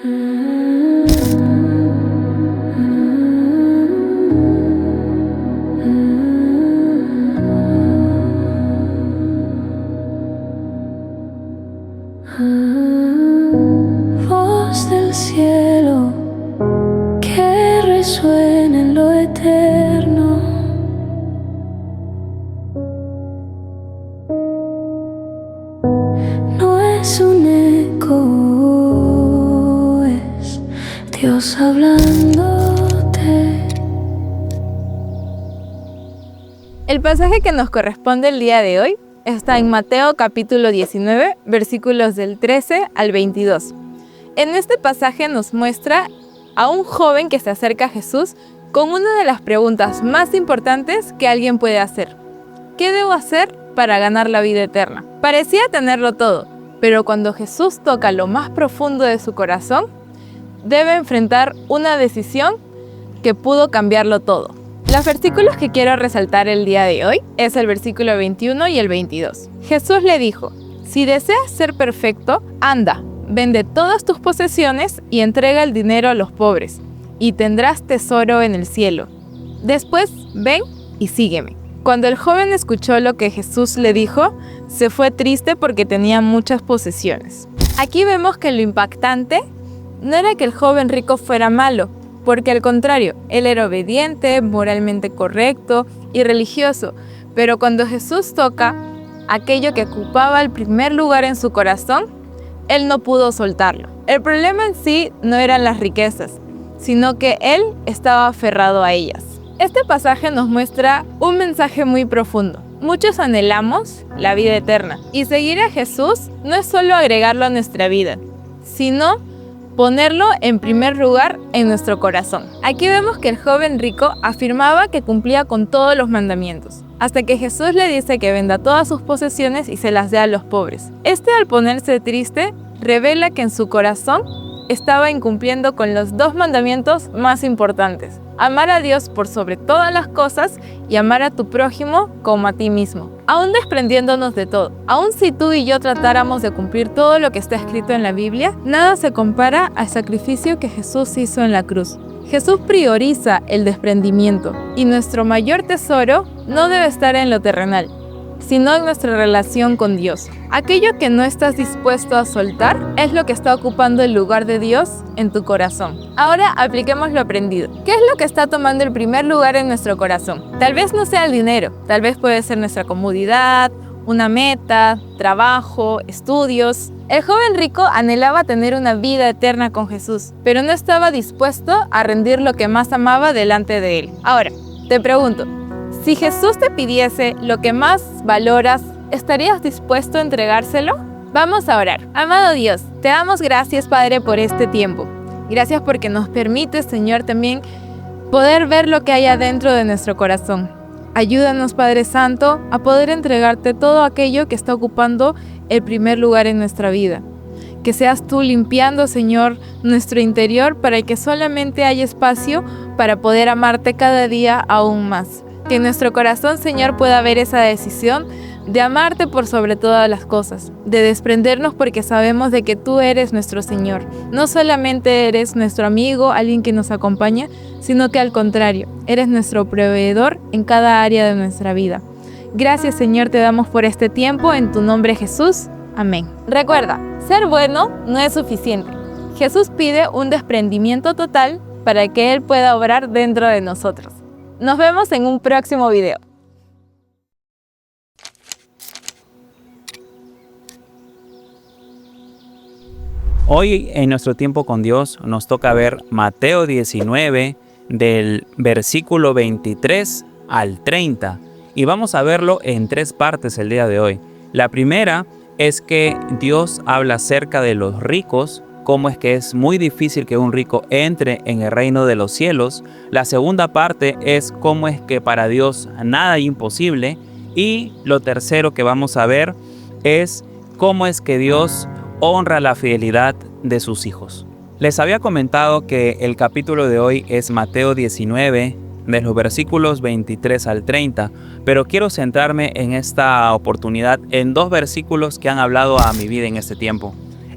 Voz del cielo que resuena en lo eterno. No es un eco, es Dios hablándote. El pasaje que nos corresponde el día de hoy está en Mateo capítulo 19, versículos del 13 al 22. En este pasaje nos muestra a un joven que se acerca a Jesús con una de las preguntas más importantes que alguien puede hacer. ¿Qué debo hacer para ganar la vida eterna? Parecía tenerlo todo, pero cuando Jesús toca lo más profundo de su corazón, debe enfrentar una decisión que pudo cambiarlo todo. Los versículos que quiero resaltar el día de hoy es el versículo 21 y el 22. Jesús le dijo: si deseas ser perfecto, anda, vende todas tus posesiones y entrega el dinero a los pobres, y tendrás tesoro en el cielo. Después, ven y sígueme. Cuando el joven escuchó lo que Jesús le dijo, se fue triste porque tenía muchas posesiones. Aquí vemos que lo impactante no era que el joven rico fuera malo, porque al contrario, él era obediente, moralmente correcto y religioso, pero cuando Jesús toca aquello que ocupaba el primer lugar en su corazón, él no pudo soltarlo. El problema en sí no eran las riquezas, sino que él estaba aferrado a ellas. Este pasaje nos muestra un mensaje muy profundo. Muchos anhelamos la vida eterna, y seguir a Jesús no es solo agregarlo a nuestra vida, sino ponerlo en primer lugar en nuestro corazón. Aquí vemos que el joven rico afirmaba que cumplía con todos los mandamientos, hasta que Jesús le dice que venda todas sus posesiones y se las dé a los pobres. Al ponerse triste, revela que en su corazón estaba incumpliendo con los dos mandamientos más importantes: amar a Dios por sobre todas las cosas y amar a tu prójimo como a ti mismo. Aún desprendiéndonos de todo, aún si tú y yo tratáramos de cumplir todo lo que está escrito en la Biblia, nada se compara al sacrificio que Jesús hizo en la cruz. Jesús prioriza el desprendimiento, y nuestro mayor tesoro no debe estar en lo terrenal, sino en nuestra relación con Dios. Aquello que no estás dispuesto a soltar es lo que está ocupando el lugar de Dios en tu corazón. Ahora apliquemos lo aprendido. ¿Qué es lo que está tomando el primer lugar en nuestro corazón? Tal vez no sea el dinero, tal vez puede ser nuestra comodidad, una meta, trabajo, estudios. El joven rico anhelaba tener una vida eterna con Jesús, pero no estaba dispuesto a rendir lo que más amaba delante de él. Ahora, te pregunto, si Jesús te pidiese lo que más valoras, ¿estarías dispuesto a entregárselo? Vamos a orar. Amado Dios, te damos gracias, Padre, por este tiempo. Gracias porque nos permites, Señor, también poder ver lo que hay adentro de nuestro corazón. Ayúdanos, Padre Santo, a poder entregarte todo aquello que está ocupando el primer lugar en nuestra vida. Que seas tú limpiando, Señor, nuestro interior para que solamente haya espacio para poder amarte cada día aún más. Que en nuestro corazón, Señor, pueda haber esa decisión de amarte por sobre todas las cosas, de desprendernos porque sabemos de que tú eres nuestro Señor. No solamente eres nuestro amigo, alguien que nos acompaña, sino que al contrario, eres nuestro proveedor en cada área de nuestra vida. Gracias, Señor, te damos por este tiempo, en tu nombre, Jesús. Amén. Recuerda, ser bueno no es suficiente. Jesús pide un desprendimiento total para que Él pueda obrar dentro de nosotros. Nos vemos en un próximo video. Hoy en nuestro tiempo con Dios nos toca ver Mateo 19 del versículo 23 al 30 y vamos a verlo en tres partes el día de hoy. La primera es que Dios habla acerca de los ricos, cómo es que es muy difícil que un rico entre en el reino de los cielos. La segunda parte es cómo es que para Dios nada es imposible. Y lo tercero que vamos a ver es cómo es que Dios honra la fidelidad de sus hijos. Les había comentado que el capítulo de hoy es Mateo 19, de los versículos 23 al 30, pero quiero centrarme en esta oportunidad en dos versículos que han hablado a mi vida en este tiempo.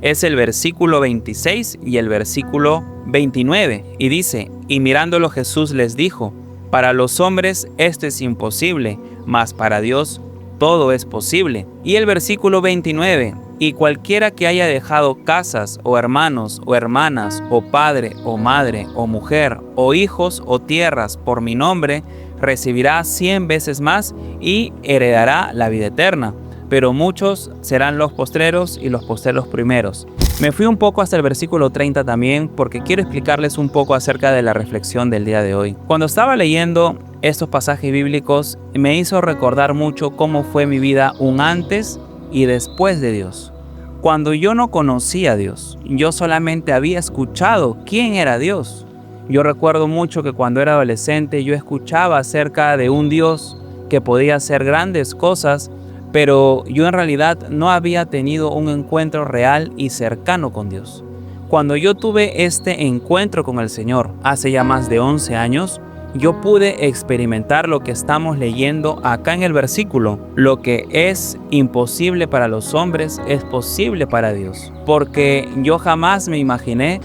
Es el versículo 26 y el versículo 29. Y dice: y mirándolo Jesús les dijo: para los hombres esto es imposible, mas para Dios todo es posible. Y el versículo 29: y cualquiera que haya dejado casas, o hermanos, o hermanas, o padre, o madre, o mujer, o hijos, o tierras, por mi nombre, recibirá 100 veces más y heredará la vida eterna. Pero muchos serán los postreros y los postreros primeros. Me fui un poco hasta el versículo 30 también, porque quiero explicarles un poco acerca de la reflexión del día de hoy. Cuando estaba leyendo estos pasajes bíblicos, me hizo recordar mucho cómo fue mi vida un antes y después de Dios. Cuando yo no conocía a Dios, yo solamente había escuchado quién era Dios. Yo recuerdo mucho que cuando era adolescente yo escuchaba acerca de un Dios que podía hacer grandes cosas, pero yo en realidad no había tenido un encuentro real y cercano con Dios. Cuando yo tuve este encuentro con el Señor hace ya más de 11 años, yo pude experimentar lo que estamos leyendo acá en el versículo. Lo que es imposible para los hombres es posible para Dios. Porque yo jamás me imaginé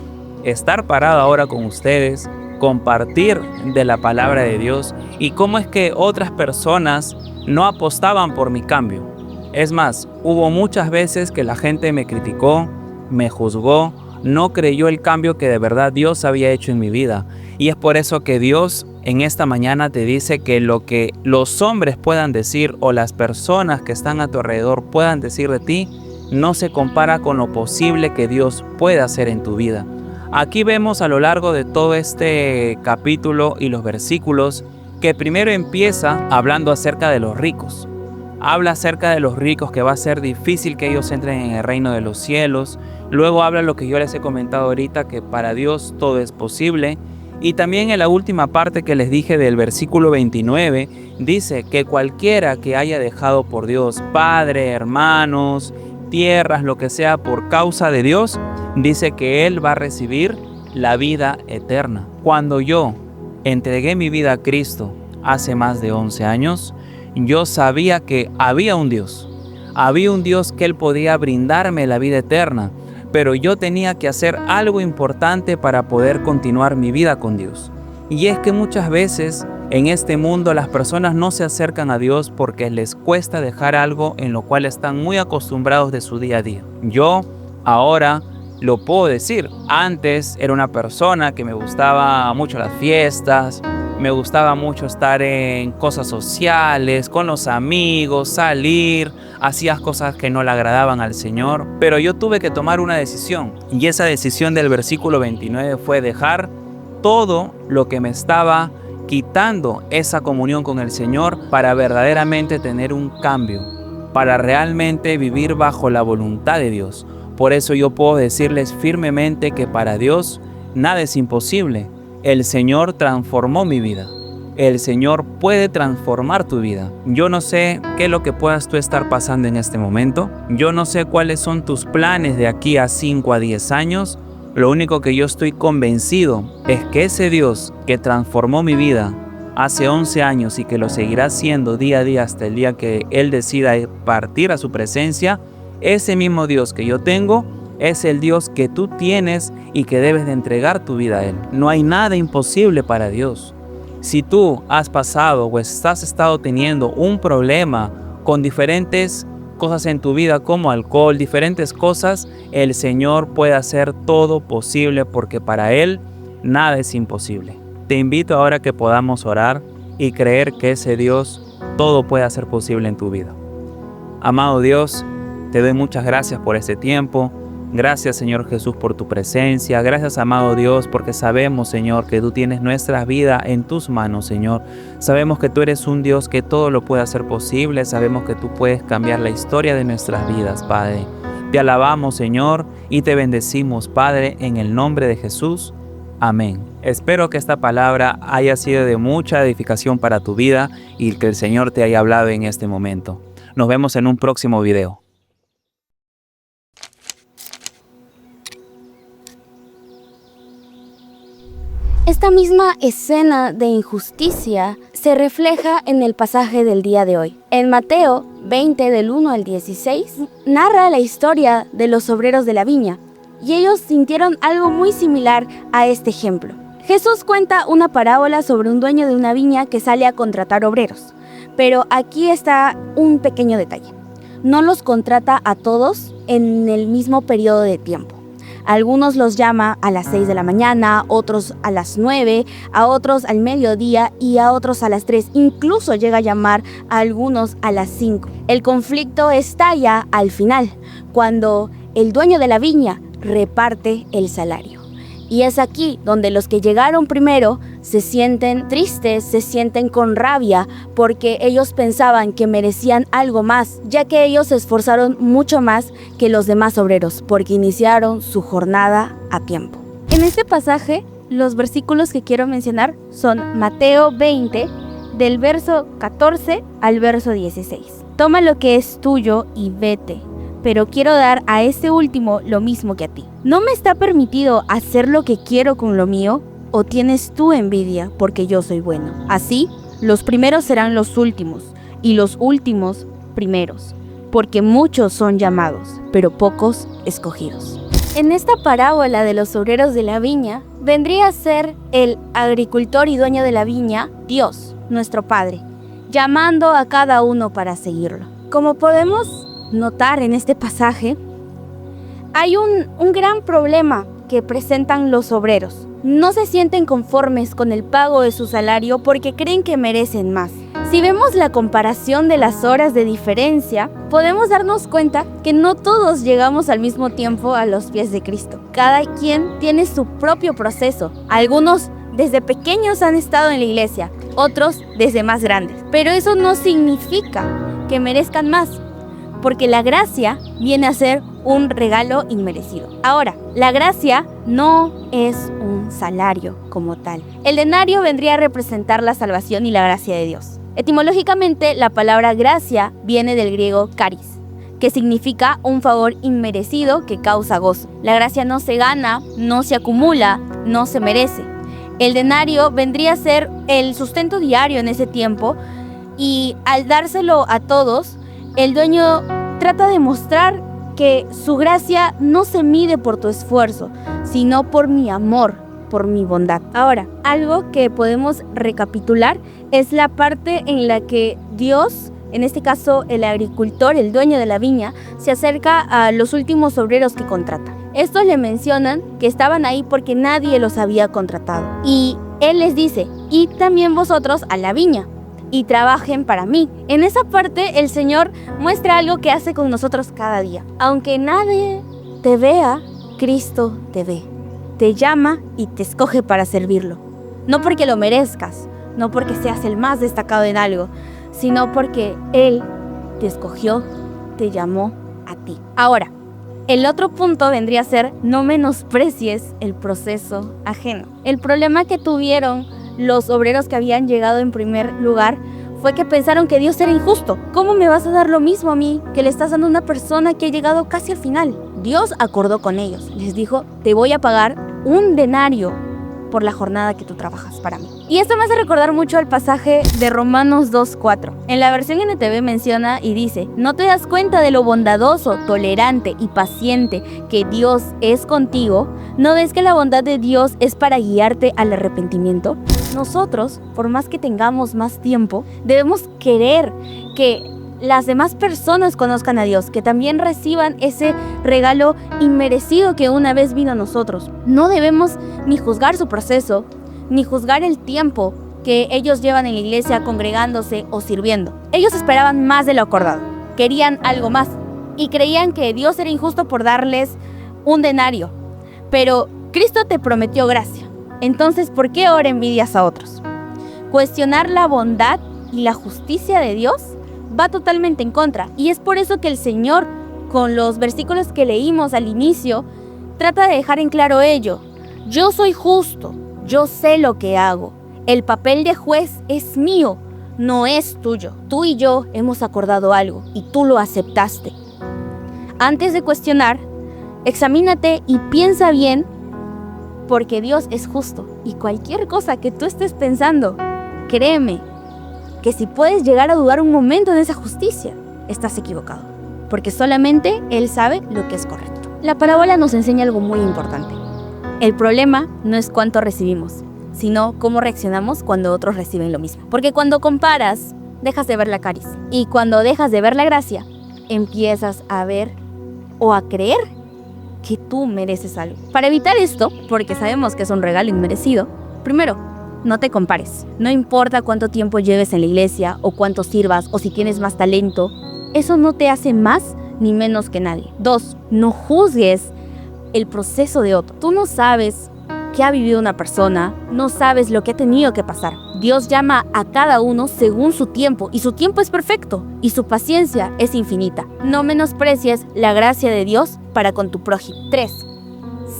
estar parado ahora con ustedes, compartir de la palabra de Dios y cómo es que otras personas no apostaban por mi cambio. Es más, hubo muchas veces que la gente me criticó, me juzgó, no creyó el cambio que de verdad Dios había hecho en mi vida. Y es por eso que Dios en esta mañana te dice que lo que los hombres puedan decir o las personas que están a tu alrededor puedan decir de ti, no se compara con lo posible que Dios puede hacer en tu vida. Aquí vemos a lo largo de todo este capítulo y los versículos que primero empieza hablando acerca de los ricos. Habla acerca de los ricos, que va a ser difícil que ellos entren en el reino de los cielos. Luego habla lo que yo les he comentado ahorita, que para Dios todo es posible. Y también en la última parte que les dije del versículo 29, dice que cualquiera que haya dejado por Dios, padre, hermanos, tierras, lo que sea, por causa de Dios, dice que él va a recibir la vida eterna. Cuando yo entregué mi vida a Cristo hace más de 11 años, yo sabía que había un Dios que Él podía brindarme la vida eterna, pero yo tenía que hacer algo importante para poder continuar mi vida con Dios. Y es que muchas veces en este mundo las personas no se acercan a Dios porque les cuesta dejar algo en lo cual están muy acostumbrados de su día a día. Yo ahora lo puedo decir. Antes era una persona que me gustaba mucho las fiestas, me gustaba mucho estar en cosas sociales, con los amigos, salir, hacías cosas que no le agradaban al Señor. Pero yo tuve que tomar una decisión, y esa decisión del versículo 29 fue dejar todo lo que me estaba quitando esa comunión con el Señor para verdaderamente tener un cambio, para realmente vivir bajo la voluntad de Dios. Por eso yo puedo decirles firmemente que para Dios nada es imposible. El Señor transformó mi vida. El Señor puede transformar tu vida. Yo no sé qué es lo que puedas tú estar pasando en este momento. Yo no sé cuáles son tus planes de aquí a 5 a 10 años. Lo único que yo estoy convencido es que ese Dios que transformó mi vida hace 11 años y que lo seguirá haciendo día a día hasta el día que Él decida partir a su presencia, ese mismo Dios que yo tengo es el Dios que tú tienes y que debes de entregar tu vida a Él. No hay nada imposible para Dios. Si tú has pasado o has estado teniendo un problema con diferentes cosas en tu vida como alcohol, diferentes cosas, el Señor puede hacer todo posible porque para Él nada es imposible. Te invito ahora a que podamos orar y creer que ese Dios todo puede hacer posible en tu vida. Amado Dios, te doy muchas gracias por este tiempo. Gracias, Señor Jesús, por tu presencia. Gracias, amado Dios, porque sabemos, Señor, que tú tienes nuestra vida en tus manos, Señor. Sabemos que tú eres un Dios que todo lo puede hacer posible. Sabemos que tú puedes cambiar la historia de nuestras vidas, Padre. Te alabamos, Señor, y te bendecimos, Padre, en el nombre de Jesús. Amén. Espero que esta palabra haya sido de mucha edificación para tu vida y que el Señor te haya hablado en este momento. Nos vemos en un próximo video. Esta misma escena de injusticia se refleja en el pasaje del día de hoy. En Mateo 20 del 1 al 16, narra la historia de los obreros de la viña, y ellos sintieron algo muy similar a este ejemplo. Jesús cuenta una parábola sobre un dueño de una viña que sale a contratar obreros, pero aquí está un pequeño detalle. No los contrata a todos en el mismo periodo de tiempo. Algunos los llama a las 6 de la mañana, otros a las 9, a otros al mediodía y a otros a las 3. Incluso llega a llamar a algunos a las 5. El conflicto estalla al final, cuando el dueño de la viña reparte el salario. Y es aquí donde los que llegaron primero se sienten tristes, se sienten con rabia, porque ellos pensaban que merecían algo más, ya que ellos se esforzaron mucho más que los demás obreros, porque iniciaron su jornada a tiempo. En este pasaje, los versículos que quiero mencionar son Mateo 20, del verso 14 al verso 16. Toma lo que es tuyo y vete, pero quiero dar a este último lo mismo que a ti. ¿No me está permitido hacer lo que quiero con lo mío? ¿O tienes tú envidia porque yo soy bueno? Así, los primeros serán los últimos, y los últimos primeros, porque muchos son llamados, pero pocos escogidos. En esta parábola de los obreros de la viña, vendría a ser el agricultor y dueño de la viña, Dios, nuestro Padre, llamando a cada uno para seguirlo. Como podemos notar en este pasaje, hay un gran problema que presentan los obreros. No se sienten conformes con el pago de su salario porque creen que merecen más. Si vemos la comparación de las horas de diferencia, podemos darnos cuenta que no todos llegamos al mismo tiempo a los pies de Cristo. Cada quien tiene su propio proceso. Algunos desde pequeños han estado en la iglesia, otros desde más grandes. Pero eso no significa que merezcan más, porque la gracia viene a ser un regalo inmerecido. Ahora, la gracia no es un salario como tal. El denario vendría a representar la salvación y la gracia de Dios. Etimológicamente, la palabra gracia viene del griego charis, que significa un favor inmerecido que causa gozo. La gracia no se gana, no se acumula, no se merece. El denario vendría a ser el sustento diario en ese tiempo, y al dárselo a todos, el dueño trata de mostrar que su gracia no se mide por tu esfuerzo, sino por mi amor, por mi bondad. Ahora, algo que podemos recapitular es la parte en la que Dios, en este caso el agricultor, el dueño de la viña, se acerca a los últimos obreros que contrata. Estos le mencionan que estaban ahí porque nadie los había contratado. Y Él les dice, id también vosotros a la viña y trabajen para mí. En esa parte el Señor muestra algo que hace con nosotros cada día. Aunque nadie te vea, Cristo te ve. Te llama y te escoge para servirlo. No porque lo merezcas, no porque seas el más destacado en algo, sino porque Él te escogió, te llamó a ti. Ahora, el otro punto vendría a ser no menosprecies el proceso ajeno. El problema que tuvieron los obreros que habían llegado en primer lugar fue que pensaron que Dios era injusto. ¿Cómo me vas a dar lo mismo a mí que le estás dando a una persona que ha llegado casi al final? Dios acordó con ellos. Les dijo, te voy a pagar un denario por la jornada que tú trabajas para mí. Y esto me hace recordar mucho al pasaje de Romanos 2:4. En la versión NTV menciona y dice, ¿no te das cuenta de lo bondadoso, tolerante y paciente que Dios es contigo? ¿No ves que la bondad de Dios es para guiarte al arrepentimiento? Nosotros, por más que tengamos más tiempo, debemos querer que las demás personas conozcan a Dios, que también reciban ese regalo inmerecido que una vez vino a nosotros. No debemos ni juzgar su proceso, ni juzgar el tiempo que ellos llevan en la iglesia congregándose o sirviendo. Ellos esperaban más de lo acordado, querían algo más y creían que Dios era injusto por darles un denario. Pero Cristo te prometió gracia. Entonces, ¿por qué ahora envidias a otros? Cuestionar la bondad y la justicia de Dios va totalmente en contra. Y es por eso que el Señor, con los versículos que leímos al inicio, trata de dejar en claro ello. Yo soy justo, yo sé lo que hago. El papel de juez es mío, no es tuyo. Tú y yo hemos acordado algo y tú lo aceptaste. Antes de cuestionar, examínate y piensa bien, porque Dios es justo. Y cualquier cosa que tú estés pensando, créeme, que si puedes llegar a dudar un momento en esa justicia, estás equivocado, porque solamente Él sabe lo que es correcto. La parábola nos enseña algo muy importante. El problema no es cuánto recibimos, sino cómo reaccionamos cuando otros reciben lo mismo. Porque cuando comparas, dejas de ver la caris. Y cuando dejas de ver la gracia, empiezas a ver o a creer que tú mereces algo. Para evitar esto, porque sabemos que es un regalo inmerecido, primero, no te compares. No importa cuánto tiempo lleves en la iglesia, o cuánto sirvas, o si tienes más talento, eso no te hace más ni menos que nadie. 2, no juzgues el proceso de otro. Tú no sabes qué ha vivido una persona, no sabes lo que ha tenido que pasar. Dios llama a cada uno según su tiempo, y su tiempo es perfecto, y su paciencia es infinita. No menosprecies la gracia de Dios para con tu prójimo. 3,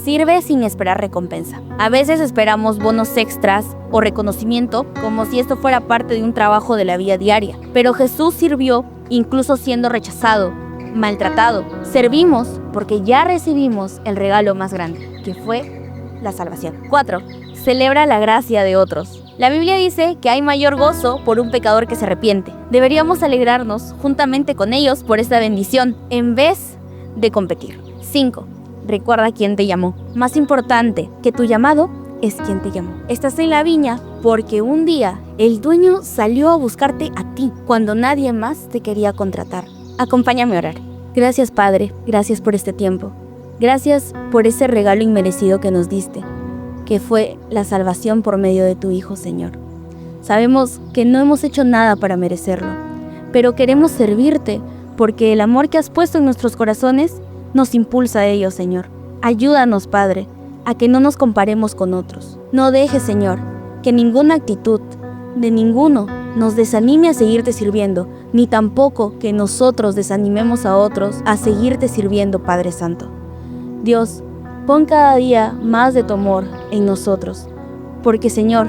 sirve sin esperar recompensa. A veces esperamos bonos extras o reconocimiento como si esto fuera parte de un trabajo de la vida diaria. Pero Jesús sirvió incluso siendo rechazado, maltratado. Servimos porque ya recibimos el regalo más grande, que fue la salvación. 4, celebra la gracia de otros. La Biblia dice que hay mayor gozo por un pecador que se arrepiente. Deberíamos alegrarnos juntamente con ellos por esta bendición, en vez de competir. 5, recuerda quién te llamó. Más importante que tu llamado es quien te llamó. Estás en la viña porque un día el dueño salió a buscarte a ti cuando nadie más te quería contratar. Acompáñame a orar. Gracias, Padre, gracias por este tiempo. Gracias por ese regalo inmerecido que nos diste, que fue la salvación por medio de tu Hijo, Señor. Sabemos que no hemos hecho nada para merecerlo, pero queremos servirte porque el amor que has puesto en nuestros corazones nos impulsa a ello, Señor. Ayúdanos, Padre, a que no nos comparemos con otros. No dejes, Señor, que ninguna actitud de ninguno nos desanime a seguirte sirviendo, ni tampoco que nosotros desanimemos a otros a seguirte sirviendo, Padre Santo. Dios, pon cada día más de tu amor en nosotros, porque, Señor,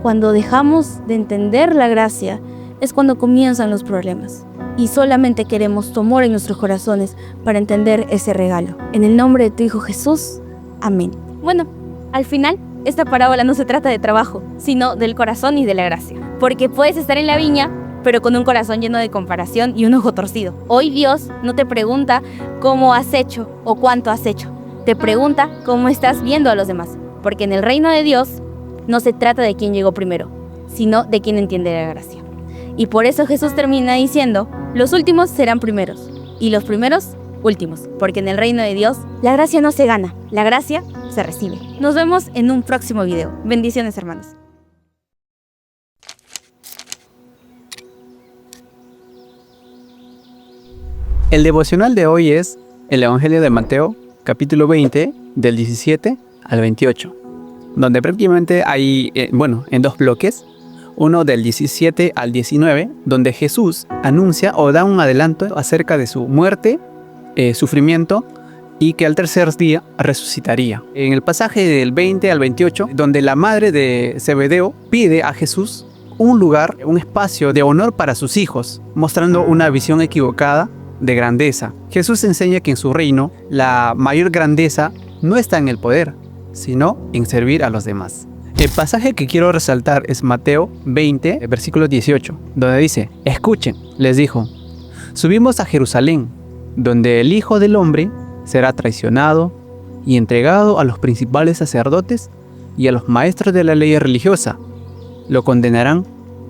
cuando dejamos de entender la gracia es cuando comienzan los problemas, y solamente queremos tu amor en nuestros corazones para entender ese regalo. En el nombre de tu Hijo Jesús, amén. Bueno, al final, esta parábola no se trata de trabajo, sino del corazón y de la gracia, porque puedes estar en la viña, pero con un corazón lleno de comparación y un ojo torcido. Hoy Dios no te pregunta cómo has hecho o cuánto has hecho. Te pregunta cómo estás viendo a los demás, porque en el reino de Dios no se trata de quién llegó primero, sino de quién entiende la gracia. Y por eso Jesús termina diciendo, los últimos serán primeros, y los primeros últimos, porque en el reino de Dios la gracia no se gana, la gracia se recibe. Nos vemos en un próximo video. Bendiciones, hermanos. El devocional de hoy es el Evangelio de Mateo, capítulo 20, del 17 al 28, donde prácticamente hay, en dos bloques, uno del 17 al 19, donde Jesús anuncia o da un adelanto acerca de su muerte, sufrimiento, y que al tercer día resucitaría. En el pasaje del 20 al 28, donde la madre de Zebedeo pide a Jesús un lugar, un espacio de honor para sus hijos, mostrando una visión equivocada de grandeza. Jesús enseña que en su reino la mayor grandeza no está en el poder, sino en servir a los demás. El pasaje que quiero resaltar es Mateo 20, versículo 18, donde dice: escuchen, les dijo, subimos a Jerusalén, donde el Hijo del Hombre será traicionado y entregado a los principales sacerdotes y a los maestros de la ley religiosa. Lo condenarán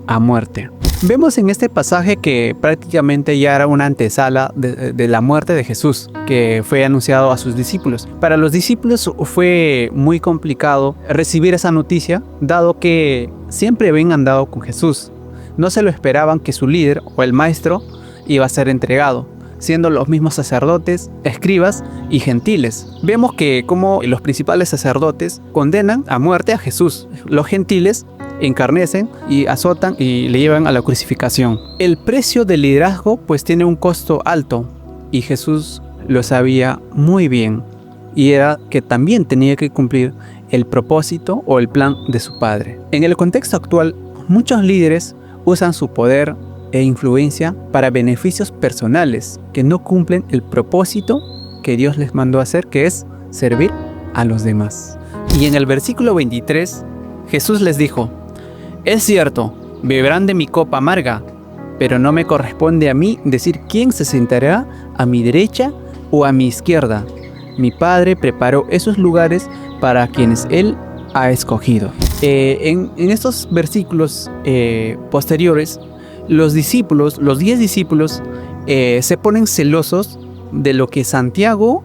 a muerte. Vemos en este pasaje que prácticamente ya era una antesala de la muerte de Jesús, que fue anunciado a sus discípulos. Para los discípulos fue muy complicado recibir esa noticia, dado que siempre habían andado con Jesús. No se lo esperaban que su líder o el maestro iba a ser entregado, siendo los mismos sacerdotes, escribas y gentiles. Vemos que como los principales sacerdotes condenan a muerte a Jesús. Los gentiles encarnecen y azotan y le llevan a la crucificación. El precio del liderazgo pues tiene un costo alto, y Jesús lo sabía muy bien, y era que también tenía que cumplir el propósito o el plan de su Padre. En el contexto actual, muchos líderes usan su poder e influencia para beneficios personales que no cumplen el propósito que Dios les mandó a hacer, que es servir a los demás. Y en el versículo 23, Jesús les dijo: es cierto, beberán de mi copa amarga, pero no me corresponde a mí decir quién se sentará a mi derecha o a mi izquierda. Mi Padre preparó esos lugares para quienes Él ha escogido. En estos versículos posteriores, los 10 discípulos se ponen celosos de lo que Santiago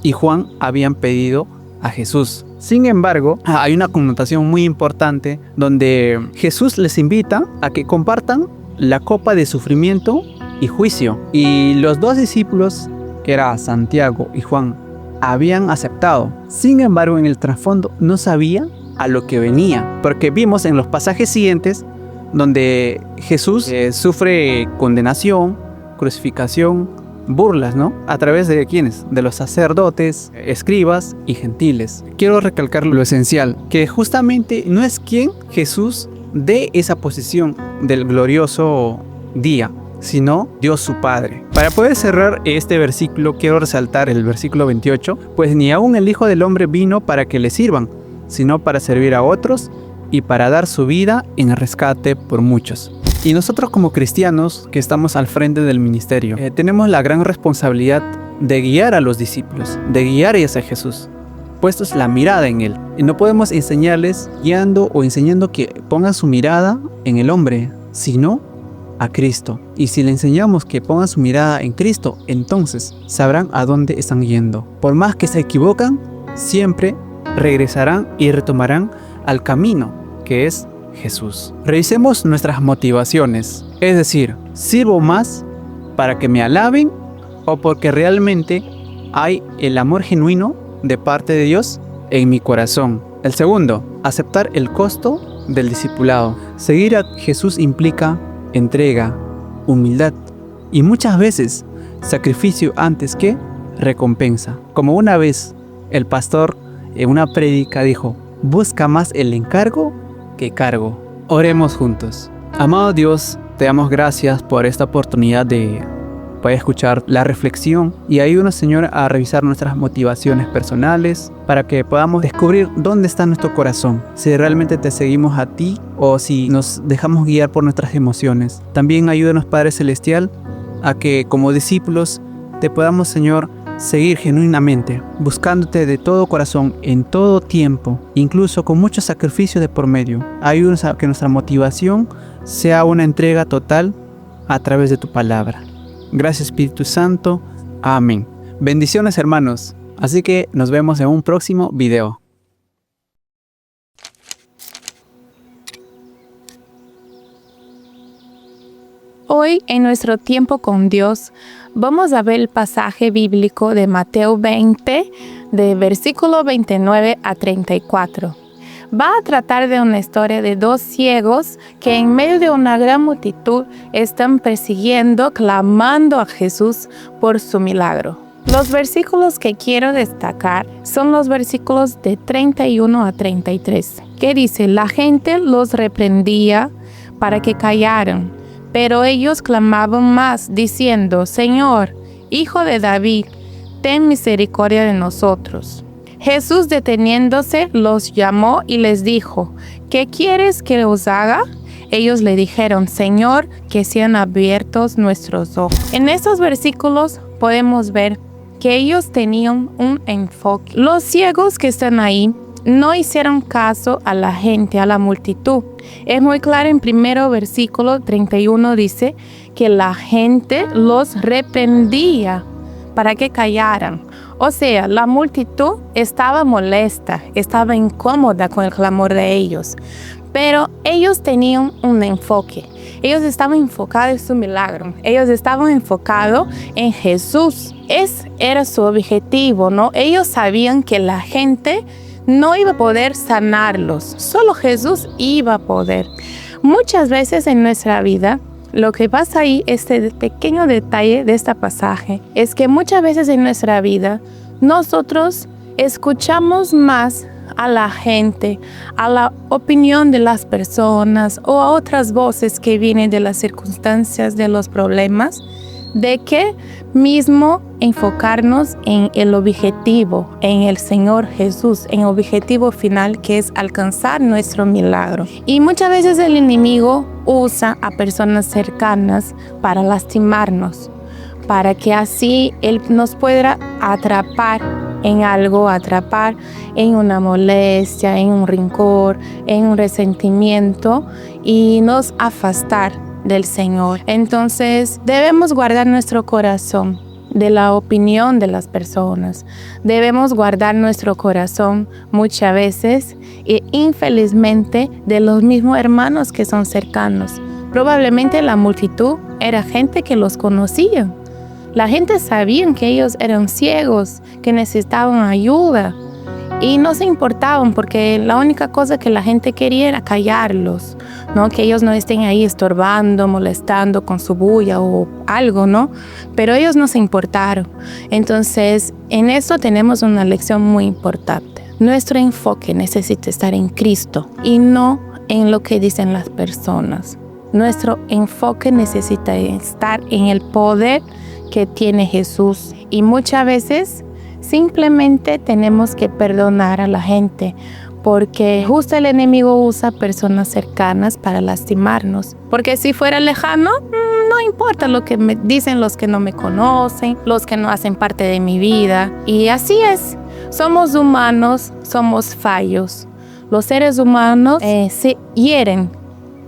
y Juan habían pedido a Jesús. Sin embargo, hay una connotación muy importante donde Jesús les invita a que compartan la copa de sufrimiento y juicio. Y los 2 discípulos, que eran Santiago y Juan, habían aceptado. Sin embargo, en el trasfondo no sabían a lo que venía, porque vimos en los pasajes siguientes donde Jesús sufre condenación, crucificación, burlas, ¿no? A través de ¿quiénes? De los sacerdotes, escribas y gentiles. Quiero recalcar lo esencial, que justamente no es quien Jesús dé esa posición del glorioso día, sino Dios su Padre. Para poder cerrar este versículo, quiero resaltar el versículo 28, pues ni aún el Hijo del Hombre vino para que le sirvan, sino para servir a otros y para dar su vida en rescate por muchos. Y nosotros como cristianos que estamos al frente del ministerio, tenemos la gran responsabilidad de guiar a los discípulos, de guiarles a Jesús, puestos la mirada en Él. Y no podemos enseñarles guiando o enseñando que pongan su mirada en el hombre, sino a Cristo. Y si le enseñamos que pongan su mirada en Cristo, entonces sabrán a dónde están yendo. Por más que se equivocan, siempre regresarán y retomarán al camino que es Jesús. Revisemos nuestras motivaciones, es decir, ¿sirvo más para que me alaben o porque realmente hay el amor genuino de parte de Dios en mi corazón? El segundo, aceptar el costo del discipulado. Seguir a Jesús implica entrega, humildad y muchas veces sacrificio antes que recompensa. Como una vez el pastor en una prédica dijo: busca más el encargo que cargo. Oremos juntos. Amado Dios, te damos gracias por esta oportunidad de poder escuchar la reflexión y ayúdanos, Señor, a revisar nuestras motivaciones personales para que podamos descubrir dónde está nuestro corazón, si realmente te seguimos a ti o si nos dejamos guiar por nuestras emociones. También ayúdanos, Padre Celestial, a que como discípulos te podamos, Señor, seguir genuinamente, buscándote de todo corazón, en todo tiempo, incluso con mucho sacrificio de por medio. Ayúdanos a que nuestra motivación sea una entrega total a través de tu palabra. Gracias, Espíritu Santo. Amén. Bendiciones, hermanos. Así que nos vemos en un próximo video. Hoy, en nuestro tiempo con Dios, vamos a ver el pasaje bíblico de Mateo 20, de versículo 29 a 34. Va a tratar de una historia de 2 ciegos que en medio de una gran multitud están persiguiendo, clamando a Jesús por su milagro. Los versículos que quiero destacar son los versículos de 31 a 33, que dice: la gente los reprendía para que callaran, pero ellos clamaban más, diciendo: Señor, Hijo de David, ten misericordia de nosotros. Jesús, deteniéndose, los llamó y les dijo: ¿qué quieres que os haga? Ellos le dijeron: Señor, que sean abiertos nuestros ojos. En estos versículos podemos ver que ellos tenían un enfoque. Los ciegos que están ahí no hicieron caso a la gente, a la multitud. Es muy claro en primero versículo 31, dice que la gente los reprendía para que callaran. O sea, la multitud estaba molesta, estaba incómoda con el clamor de ellos. Pero ellos tenían un enfoque. Ellos estaban enfocados en su milagro. Ellos estaban enfocados en Jesús. Ese era su objetivo, ¿no? Ellos sabían que la gente no iba a poder sanarlos. Solo Jesús iba a poder. Muchas veces en nuestra vida, lo que pasa ahí, este pequeño detalle de este pasaje, es que muchas veces en nuestra vida, nosotros escuchamos más a la gente, a la opinión de las personas o a otras voces que vienen de las circunstancias, de los problemas, de que mismo enfocarnos en el objetivo, en el Señor Jesús, en el objetivo final, que es alcanzar nuestro milagro. Y muchas veces el enemigo usa a personas cercanas para lastimarnos, para que así Él nos pueda atrapar en algo, atrapar en una molestia, en un rencor, en un resentimiento y nos afastar del Señor. Entonces debemos guardar nuestro corazón de la opinión de las personas. Debemos guardar nuestro corazón muchas veces e infelizmente de los mismos hermanos que son cercanos. Probablemente la multitud era gente que los conocía. La gente sabía que ellos eran ciegos, que necesitaban ayuda y no se importaban porque la única cosa que la gente quería era callarlos, ¿no? Que ellos no estén ahí estorbando, molestando con su bulla o algo, ¿no? Pero ellos no se importaron. Entonces, en eso tenemos una lección muy importante. Nuestro enfoque necesita estar en Cristo y no en lo que dicen las personas. Nuestro enfoque necesita estar en el poder que tiene Jesús y muchas veces simplemente tenemos que perdonar a la gente porque justo el enemigo usa personas cercanas para lastimarnos. Porque si fuera lejano, no importa lo que me dicen los que no me conocen, los que no hacen parte de mi vida. Y así es, somos humanos, somos fallos. Los seres humanos se hieren.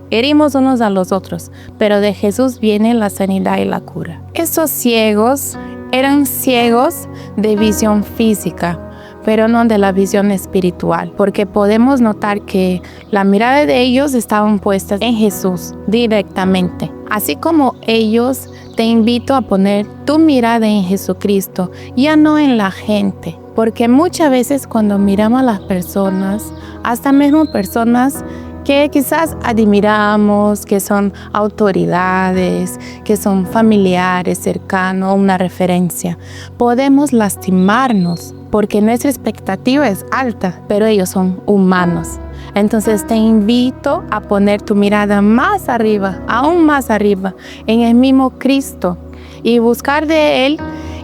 Herimos unos a los otros, pero de Jesús viene la sanidad y la cura. Esos ciegos eran ciegos de visión física, pero no de la visión espiritual, porque podemos notar que la mirada de ellos estaban puestas en Jesús directamente. Así como ellos, te invito a poner tu mirada en Jesucristo, ya no en la gente, porque muchas veces cuando miramos a las personas, hasta mismo personas que quizás admiramos, que son autoridades, que son familiares, cercanos, una referencia, podemos lastimarnos porque nuestra expectativa es alta, pero ellos son humanos. Entonces te invito a poner tu mirada más arriba, aún más arriba, en el mismo Cristo y buscar de Él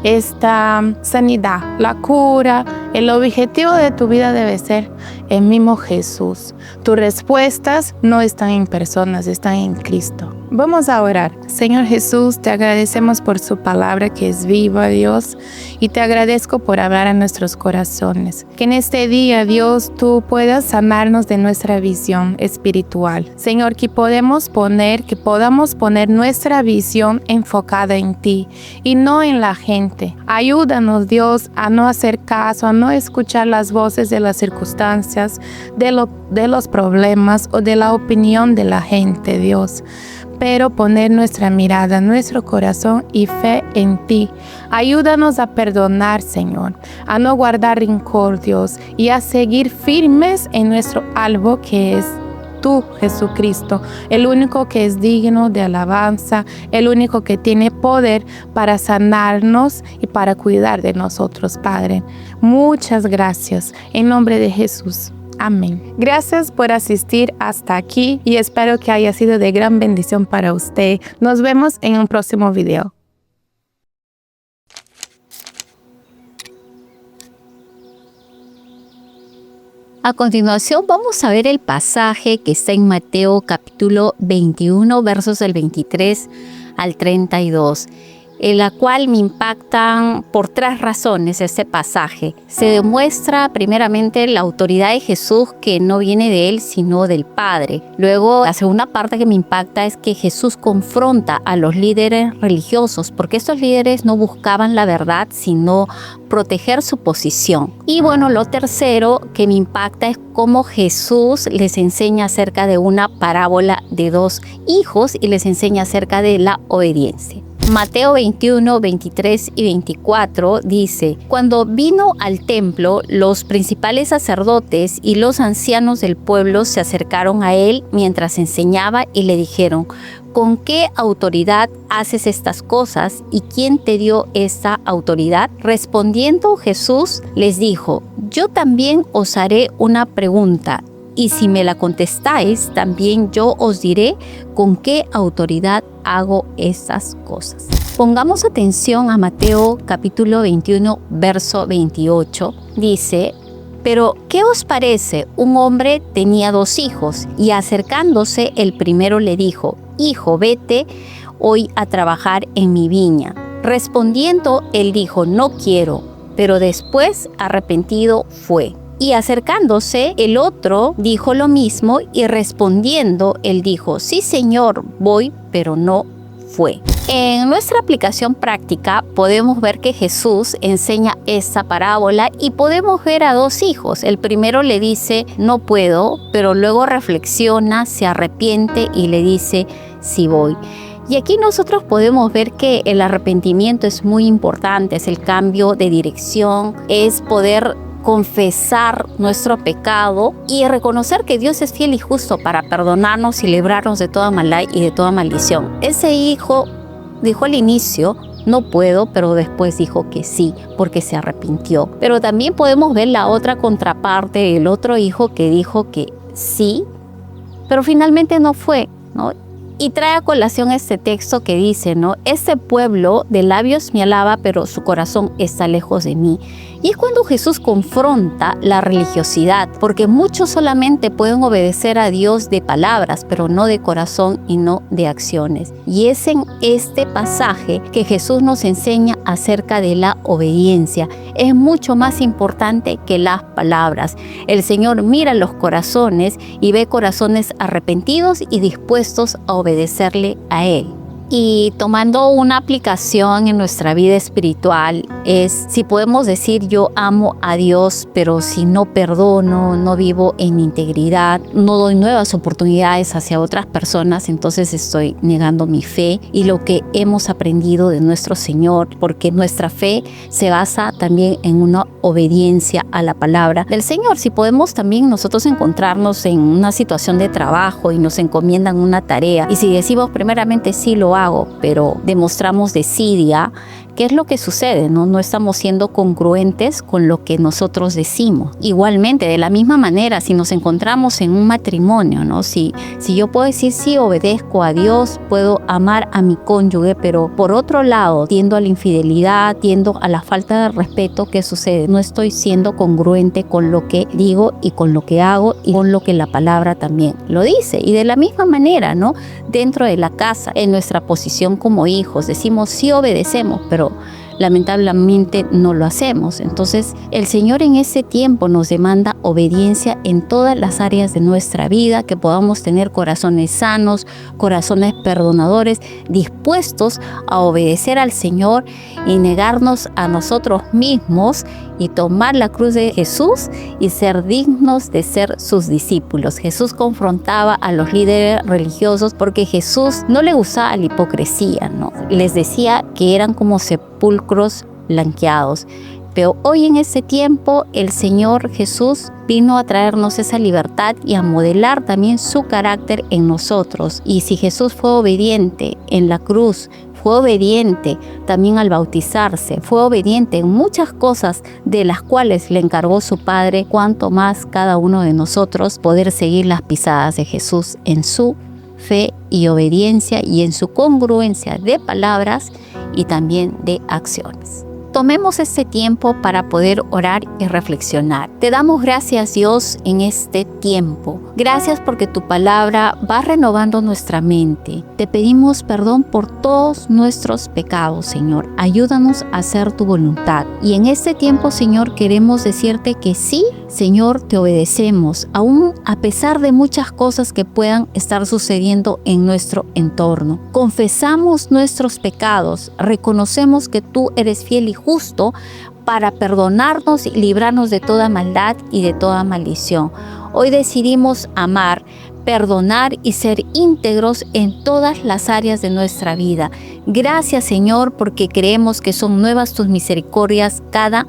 esta sanidad, la cura. El objetivo de tu vida debe ser el mismo Jesús. Tus respuestas no están en personas, están en Cristo. Vamos a orar. Señor Jesús, te agradecemos por su palabra que es viva, Dios, y te agradezco por hablar a nuestros corazones. Que en este día, Dios, tú puedas sanarnos de nuestra visión espiritual. Señor, que podamos poner nuestra visión enfocada en ti y no en la gente. Ayúdanos, Dios, a no hacer caso, a no escuchar las voces de las circunstancias, de los problemas o de la opinión de la gente, Dios, pero poner nuestra mirada, nuestro corazón y fe en ti. Ayúdanos a perdonar, Señor, a no guardar rencor, Dios, y a seguir firmes en nuestro algo que es tú, Jesucristo, el único que es digno de alabanza, el único que tiene poder para sanarnos y para cuidar de nosotros, Padre. Muchas gracias. En nombre de Jesús. Amén. Gracias por asistir hasta aquí y espero que haya sido de gran bendición para usted. Nos vemos en un próximo video. A continuación vamos a ver el pasaje que está en Mateo capítulo 21, versos del 23 al 32. En la cual me impactan por 3 razones este pasaje. Se demuestra primeramente la autoridad de Jesús, que no viene de él sino del Padre. Luego, la segunda parte que me impacta es que Jesús confronta a los líderes religiosos, porque estos líderes no buscaban la verdad sino proteger su posición. Y bueno, lo tercero que me impacta es cómo Jesús les enseña acerca de una parábola de 2 hijos y les enseña acerca de la obediencia. Mateo 21, 23 y 24 dice: Cuando vino al templo, los principales sacerdotes y los ancianos del pueblo se acercaron a él mientras enseñaba y le dijeron: ¿Con qué autoridad haces estas cosas y quién te dio esta autoridad? Respondiendo Jesús les dijo: Yo también os haré una pregunta, y si me la contestáis, también yo os diré con qué autoridad hago estas cosas. Pongamos atención a Mateo capítulo 21, verso 28. Dice: pero, ¿qué os parece? Un hombre tenía 2 hijos, y acercándose el primero le dijo: Hijo, vete hoy a trabajar en mi viña. Respondiendo, él dijo: No quiero. Pero después, arrepentido, fue. Y acercándose, el otro dijo lo mismo, y respondiendo, él dijo: Sí, Señor, voy, pero no fue. En nuestra aplicación práctica podemos ver que Jesús enseña esta parábola y podemos ver a 2 hijos. El primero le dice: no puedo, pero luego reflexiona, se arrepiente y le dice: sí voy. Y aquí nosotros podemos ver que el arrepentimiento es muy importante, es el cambio de dirección, es poder confesar nuestro pecado y reconocer que Dios es fiel y justo para perdonarnos y librarnos de toda maldad y de toda maldición. Ese hijo dijo al inicio: no puedo, pero después dijo que sí, porque se arrepintió. Pero también podemos ver la otra contraparte, el otro hijo que dijo que sí, pero finalmente no fue, ¿no? Y trae a colación este texto que dice, ¿no? Este pueblo de labios me alaba, pero su corazón está lejos de mí. Y es cuando Jesús confronta la religiosidad, porque muchos solamente pueden obedecer a Dios de palabras, pero no de corazón y no de acciones. Y es en este pasaje que Jesús nos enseña acerca de la obediencia. Es mucho más importante que las palabras. El Señor mira los corazones y ve corazones arrepentidos y dispuestos a obedecerle a Él. Y tomando una aplicación en nuestra vida espiritual es si podemos decir: yo amo a Dios, pero si no perdono, no vivo en integridad, no doy nuevas oportunidades hacia otras personas, entonces estoy negando mi fe y lo que hemos aprendido de nuestro Señor, porque nuestra fe se basa también en una obediencia a la palabra del Señor. Si podemos también nosotros encontrarnos en una situación de trabajo y nos encomiendan una tarea y si decimos primeramente sí lo hago, pero demostramos desidia, ¿qué es lo que sucede? No estamos siendo congruentes con lo que nosotros decimos. Igualmente, de la misma manera, si nos encontramos en un matrimonio, ¿no? Si yo puedo decir sí, obedezco a Dios, puedo amar a mi cónyuge, pero por otro lado, tiendo a la infidelidad, tiendo a la falta de respeto, ¿qué sucede? No estoy siendo congruente con lo que digo y con lo que hago y con lo que la palabra también lo dice. Y de la misma manera, ¿no? Dentro de la casa, en nuestra posición como hijos, decimos sí obedecemos, pero lamentablemente no lo hacemos. Entonces el Señor en ese tiempo nos demanda obediencia en todas las áreas de nuestra vida, que podamos tener corazones sanos, corazones perdonadores, dispuestos a obedecer al Señor y negarnos a nosotros mismos y tomar la cruz de Jesús y ser dignos de ser sus discípulos. Jesús confrontaba a los líderes religiosos porque Jesús no le gustaba la hipocresía, ¿no? Les decía que eran como sepulcros blanqueados. Pero hoy en ese tiempo el Señor Jesús vino a traernos esa libertad y a modelar también su carácter en nosotros. Y si Jesús fue obediente en la cruz, fue obediente también al bautizarse, fue obediente en muchas cosas de las cuales le encargó su Padre, cuanto más cada uno de nosotros poder seguir las pisadas de Jesús en su fe y obediencia y en su congruencia de palabras y también de acciones. Tomemos este tiempo para poder orar y reflexionar. Te damos gracias, Dios, en este tiempo. Gracias porque tu palabra va renovando nuestra mente. Te pedimos perdón por todos nuestros pecados, Señor. Ayúdanos a hacer tu voluntad. Y en este tiempo, Señor, queremos decirte que sí, Señor, te obedecemos, aún a pesar de muchas cosas que puedan estar sucediendo en nuestro entorno. Confesamos nuestros pecados, reconocemos que tú eres fiel y justo para perdonarnos y librarnos de toda maldad y de toda maldición. Hoy decidimos amar, perdonar y ser íntegros en todas las áreas de nuestra vida. Gracias, Señor, porque creemos que son nuevas tus misericordias cada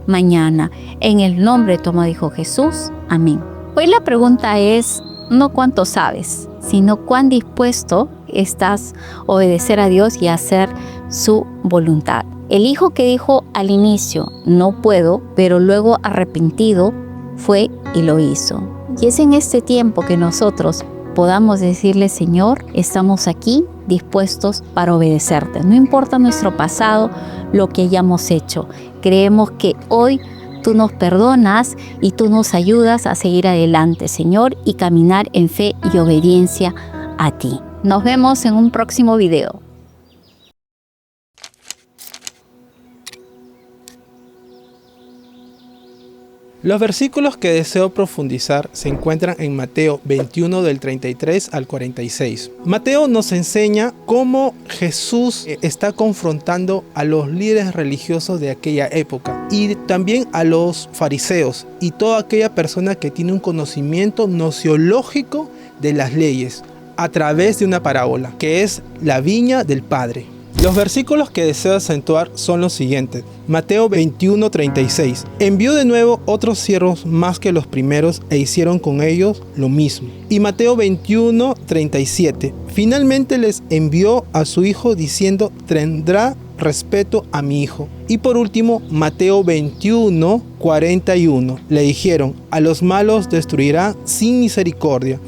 mañana. En el nombre de tu amado Hijo Jesús. Amén. Hoy la pregunta es no cuánto sabes, sino cuán dispuesto estás a obedecer a Dios y a hacer su voluntad. El hijo que dijo al inicio, no puedo, pero luego arrepentido, fue y lo hizo. Y es en este tiempo que nosotros podamos decirle, Señor, estamos aquí dispuestos para obedecerte. No importa nuestro pasado, lo que hayamos hecho. Creemos que hoy tú nos perdonas y tú nos ayudas a seguir adelante, Señor, y caminar en fe y obediencia a ti. Nos vemos en un próximo video. Los versículos que deseo profundizar se encuentran en Mateo 21 del 33 al 46. Mateo nos enseña cómo Jesús está confrontando a los líderes religiosos de aquella época y también a los fariseos y toda aquella persona que tiene un conocimiento gnoseológico de las leyes a través de una parábola, que es la viña del Padre. Los versículos que deseo acentuar son los siguientes. Mateo 21:36. Envió de nuevo otros siervos más que los primeros e hicieron con ellos lo mismo. Y Mateo 21:37. Finalmente les envió a su hijo diciendo, tendrá respeto a mi hijo. Y por último, Mateo 21:41. Le dijeron, a los malos destruirá sin misericordia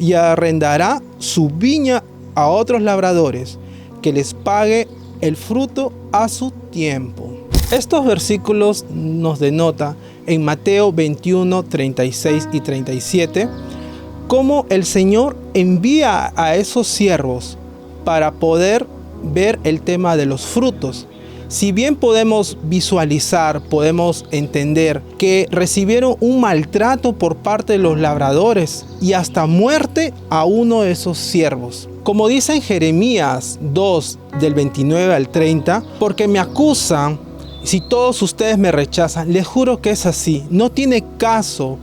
y arrendará su viña a otros labradores, que les pague el fruto a su tiempo. Estos versículos nos denota en Mateo 21, 36 y 37 cómo el Señor envía a esos siervos para poder ver el tema de los frutos. Si bien podemos visualizar, podemos entender que recibieron un maltrato por parte de los labradores y hasta muerte a uno de esos siervos. Como dice en Jeremías 2 del 29 al 30, porque me acusan, si todos ustedes me rechazan, les juro que es así. No tiene caso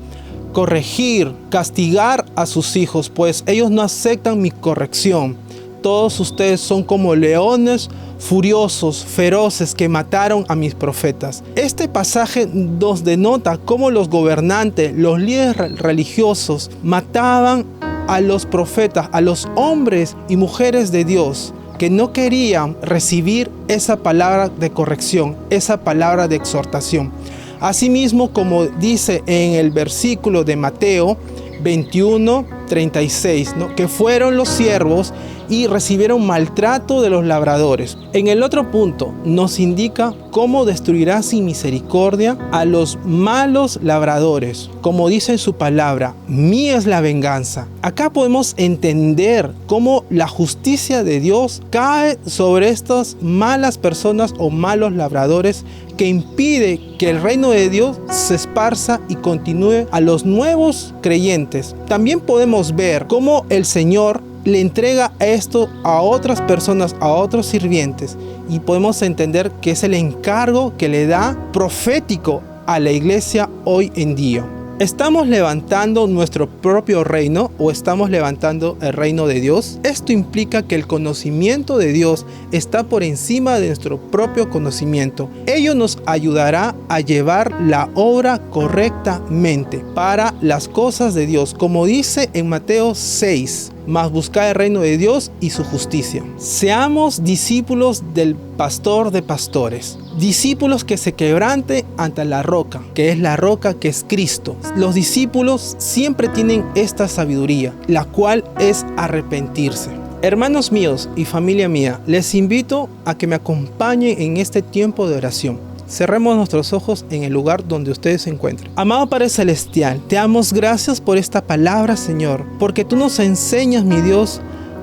corregir, castigar a sus hijos, pues ellos no aceptan mi corrección. Todos ustedes son como leones furiosos, feroces, que mataron a mis profetas. Este pasaje nos denota cómo los gobernantes, los líderes religiosos, mataban a los profetas, a los hombres y mujeres de Dios que no querían recibir esa palabra de corrección, esa palabra de exhortación. Asimismo, como dice en el versículo de Mateo 21:36, ¿no?, que fueron los siervos y recibieron maltrato de los labradores. En el otro punto nos indica cómo destruirá sin misericordia a los malos labradores. Como dice en su palabra, mía es la venganza. Acá podemos entender cómo la justicia de Dios cae sobre estas malas personas o malos labradores que impide que el reino de Dios se esparza y continúe a los nuevos creyentes. También podemos ver cómo el Señor le entrega esto a otras personas, a otros sirvientes, y podemos entender que es el encargo que le da profético a la iglesia hoy en día. ¿Estamos levantando nuestro propio reino o estamos levantando el reino de Dios? Esto implica que el conocimiento de Dios está por encima de nuestro propio conocimiento. Ello nos ayudará a llevar la obra correctamente para las cosas de Dios, como dice en Mateo 6. Mas buscad el reino de Dios y su justicia. Seamos discípulos del pastor de pastores, discípulos que se quebrante ante la roca, que es la roca que es Cristo. Los discípulos siempre tienen esta sabiduría, la cual es arrepentirse. Hermanos míos y familia mía, les invito a que me acompañen en este tiempo de oración. Cerremos nuestros ojos en el lugar donde ustedes se encuentren. Amado Padre Celestial, te damos gracias por esta palabra, Señor, porque tú nos enseñas, mi Dios,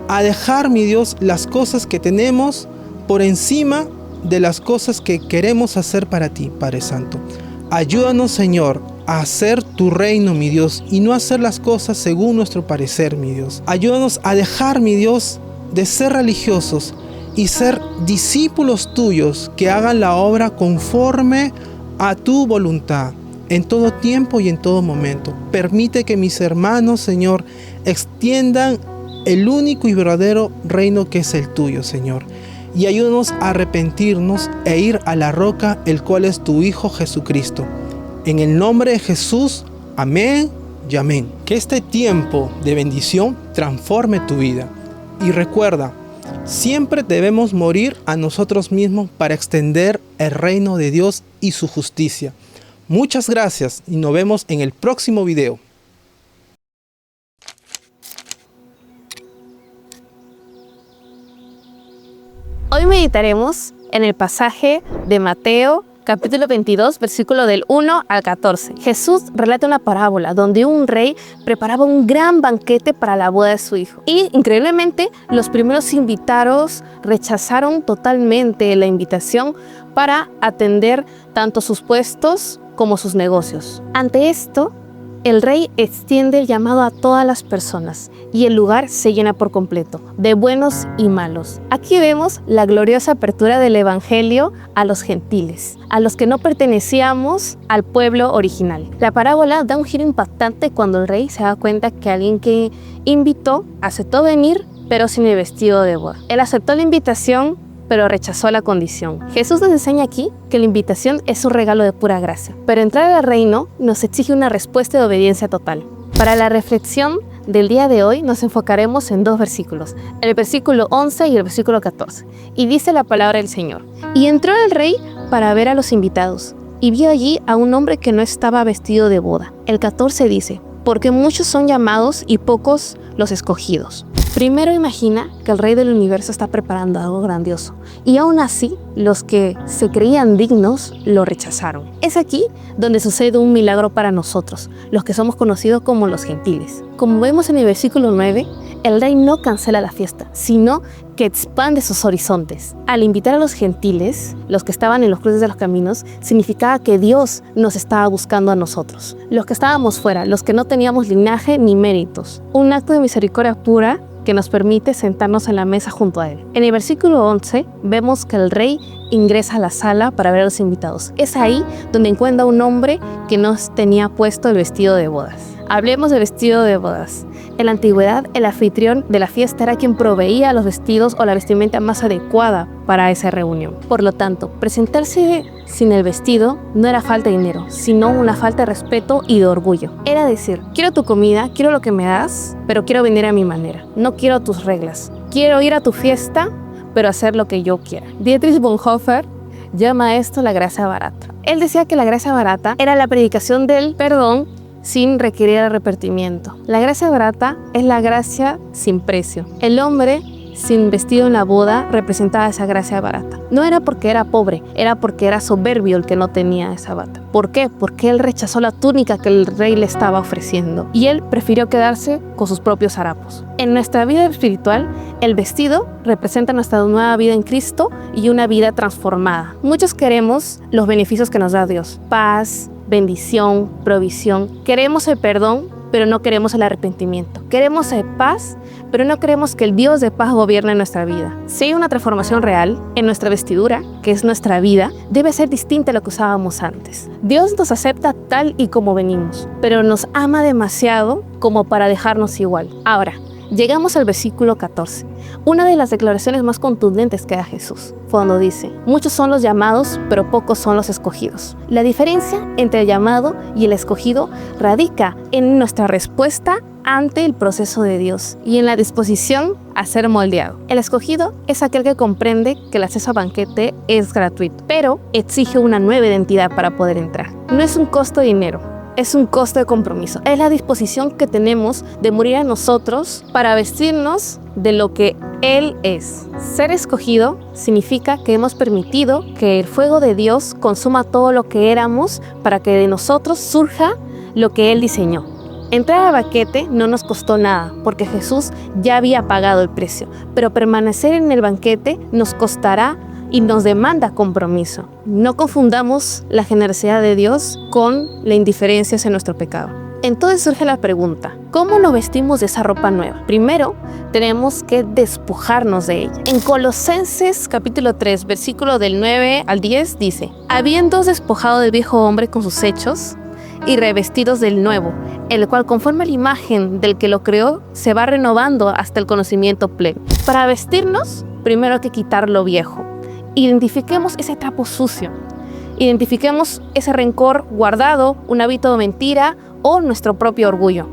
a dejar, mi Dios, las cosas que tenemos por encima de las cosas que queremos hacer para ti, Padre Santo. Ayúdanos, Señor, a hacer tu reino, mi Dios, y no hacer las cosas según nuestro parecer, mi Dios. Ayúdanos a dejar, mi Dios, de ser religiosos y ser discípulos tuyos que hagan la obra conforme a tu voluntad en todo tiempo y en todo momento. Permite que mis hermanos, Señor, extiendan el único y verdadero reino que es el tuyo, Señor. Y ayúdanos a arrepentirnos e ir a la roca, el cual es tu Hijo Jesucristo. En el nombre de Jesús, amén y amén. Que este tiempo de bendición transforme tu vida. Y recuerda, siempre debemos morir a nosotros mismos para extender el reino de Dios y su justicia. Muchas gracias y nos vemos en el próximo video. Hoy meditaremos en el pasaje de Mateo, capítulo 22, versículo del 1 al 14. Jesús relata una parábola donde un rey preparaba un gran banquete para la boda de su hijo. Y, increíblemente, los primeros invitados rechazaron totalmente la invitación para atender tanto sus puestos como sus negocios. Ante esto, el rey extiende el llamado a todas las personas y el lugar se llena por completo, de buenos y malos. Aquí vemos la gloriosa apertura del evangelio a los gentiles, a los que no pertenecíamos al pueblo original. La parábola da un giro impactante cuando el rey se da cuenta que alguien que invitó aceptó venir, pero sin el vestido de boda. Él aceptó la invitación, pero rechazó la condición. Jesús nos enseña aquí que la invitación es un regalo de pura gracia, pero entrar al reino nos exige una respuesta de obediencia total. Para la reflexión del día de hoy nos enfocaremos en 2 versículos, el versículo 11 y el versículo 14, y dice la palabra del Señor. Y entró el rey para ver a los invitados, y vio allí a un hombre que no estaba vestido de boda. El 14 dice, porque muchos son llamados y pocos los escogidos. Primero imagina que el Rey del Universo está preparando algo grandioso y aún así los que se creían dignos lo rechazaron. Es aquí donde sucede un milagro para nosotros, los que somos conocidos como los gentiles. Como vemos en el versículo 9, el Rey no cancela la fiesta, sino que expande sus horizontes. Al invitar a los gentiles, los que estaban en los cruces de los caminos, significaba que Dios nos estaba buscando a nosotros, los que estábamos fuera, los que no teníamos linaje ni méritos. Un acto de misericordia pura que nos permite sentarnos en la mesa junto a Él. En el versículo 11 vemos que el rey ingresa a la sala para ver a los invitados. Es ahí donde encuentra un hombre que no tenía puesto el vestido de bodas. Hablemos del vestido de bodas. En la antigüedad, el anfitrión de la fiesta era quien proveía los vestidos o la vestimenta más adecuada para esa reunión. Por lo tanto, presentarse sin el vestido no era falta de dinero, sino una falta de respeto y de orgullo. Era decir, quiero tu comida, quiero lo que me das, pero quiero venir a mi manera. No quiero tus reglas. Quiero ir a tu fiesta, pero hacer lo que yo quiera. Dietrich Bonhoeffer llama a esto la gracia barata. Él decía que la gracia barata era la predicación del perdón sin requerir arrepentimiento. La gracia barata es la gracia sin precio. El hombre sin vestido en la boda representaba esa gracia barata. No era porque era pobre, era porque era soberbio el que no tenía esa bata. ¿Por qué? Porque él rechazó la túnica que el rey le estaba ofreciendo y él prefirió quedarse con sus propios harapos. En nuestra vida espiritual, el vestido representa nuestra nueva vida en Cristo y una vida transformada. Muchos queremos los beneficios que nos da Dios: paz, bendición, provisión. Queremos el perdón, pero no queremos el arrepentimiento. Queremos paz, pero no queremos que el Dios de paz gobierne nuestra vida. Si hay una transformación real en nuestra vestidura, que es nuestra vida, debe ser distinta a lo que usábamos antes. Dios nos acepta tal y como venimos, pero nos ama demasiado como para dejarnos igual. Ahora, llegamos al versículo 14, una de las declaraciones más contundentes que da Jesús, cuando dice, muchos son los llamados, pero pocos son los escogidos. La diferencia entre el llamado y el escogido radica en nuestra respuesta ante el proceso de Dios y en la disposición a ser moldeado. El escogido es aquel que comprende que el acceso al banquete es gratuito, pero exige una nueva identidad para poder entrar. No es un costo de dinero, es un costo de compromiso. Es la disposición que tenemos de morir a nosotros para vestirnos de lo que Él es. Ser escogido significa que hemos permitido que el fuego de Dios consuma todo lo que éramos para que de nosotros surja lo que Él diseñó. Entrar al banquete no nos costó nada, porque Jesús ya había pagado el precio, pero permanecer en el banquete nos costará y nos demanda compromiso. No confundamos la generosidad de Dios con la indiferencia hacia nuestro pecado. Entonces surge la pregunta, ¿cómo nos vestimos de esa ropa nueva? Primero, tenemos que despojarnos de ella. En Colosenses capítulo 3, versículo del 9 al 10 dice, habiéndoos despojado del viejo hombre con sus hechos y revestidos del nuevo, el cual conforme a la imagen del que lo creó, se va renovando hasta el conocimiento pleno. Para vestirnos, primero hay que quitar lo viejo. Identifiquemos ese trapo sucio. Identifiquemos ese rencor guardado, un hábito de mentira o nuestro propio orgullo.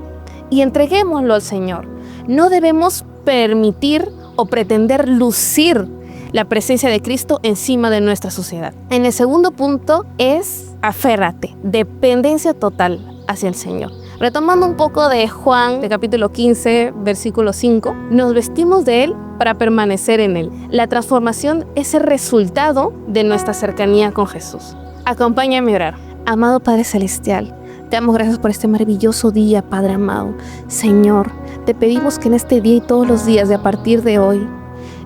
Y entreguémoslo al Señor. No debemos permitir o pretender lucir la presencia de Cristo encima de nuestra sociedad. En el segundo punto es aférrate, dependencia total hacia el Señor. Retomando un poco de Juan, de capítulo 15, versículo 5, nos vestimos de Él para permanecer en Él. La transformación es el resultado de nuestra cercanía con Jesús. Acompáñame a orar. Amado Padre Celestial, te damos gracias por este maravilloso día, Padre amado. Señor, te pedimos que en este día y todos los días de a partir de hoy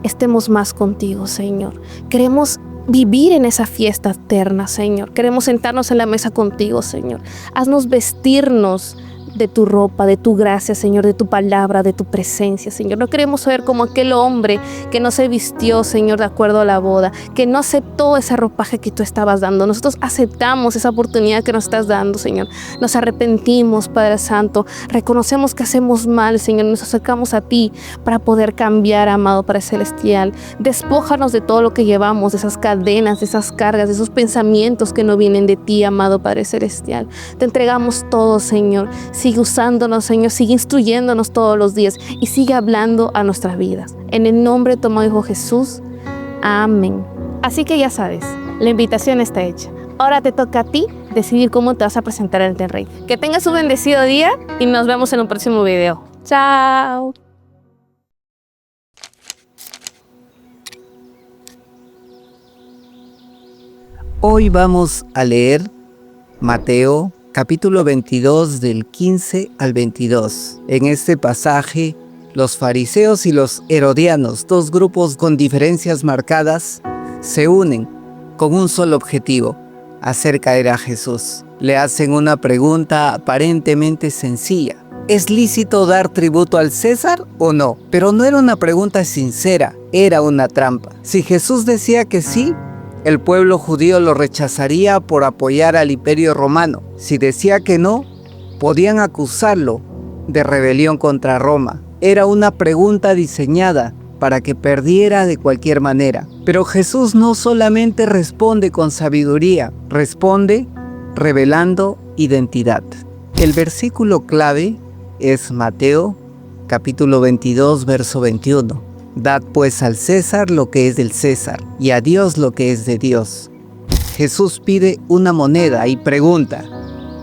estemos más contigo, Señor. Queremos vivir en esa fiesta eterna, Señor. Queremos sentarnos en la mesa contigo, Señor. Haznos vestirnos de tu ropa, de tu gracia, Señor, de tu palabra, de tu presencia, Señor. No queremos ser como aquel hombre que no se vistió, Señor, de acuerdo a la boda, que no aceptó ese ropaje que tú estabas dando. Nosotros aceptamos esa oportunidad que nos estás dando, Señor. Nos arrepentimos, Padre Santo. Reconocemos que hacemos mal, Señor. Nos acercamos a ti para poder cambiar, amado Padre Celestial. Despójanos de todo lo que llevamos, de esas cadenas, de esas cargas, de esos pensamientos que no vienen de ti, amado Padre Celestial. Te entregamos todo, Señor. Sigue usándonos, Señor, sigue instruyéndonos todos los días y sigue hablando a nuestras vidas. En el nombre de tu amado Hijo Jesús. Amén. Así que ya sabes, la invitación está hecha. Ahora te toca a ti decidir cómo te vas a presentar ante el Rey. Que tengas un bendecido día y nos vemos en un próximo video. ¡Chao! Hoy vamos a leer Mateo capítulo 22 del 15 al 22. En este pasaje, los fariseos y los herodianos, dos grupos con diferencias marcadas, se unen con un solo objetivo: hacer caer a Jesús. Le hacen una pregunta aparentemente sencilla: ¿es lícito dar tributo al César o no? Pero no era una pregunta sincera, era una trampa. Si Jesús decía que sí, el pueblo judío lo rechazaría por apoyar al Imperio Romano. Si decía que no, podían acusarlo de rebelión contra Roma. Era una pregunta diseñada para que perdiera de cualquier manera. Pero Jesús no solamente responde con sabiduría, responde revelando identidad. El versículo clave es Mateo, capítulo 22, verso 21. Dad pues al César lo que es del César, y a Dios lo que es de Dios. Jesús pide una moneda y pregunta: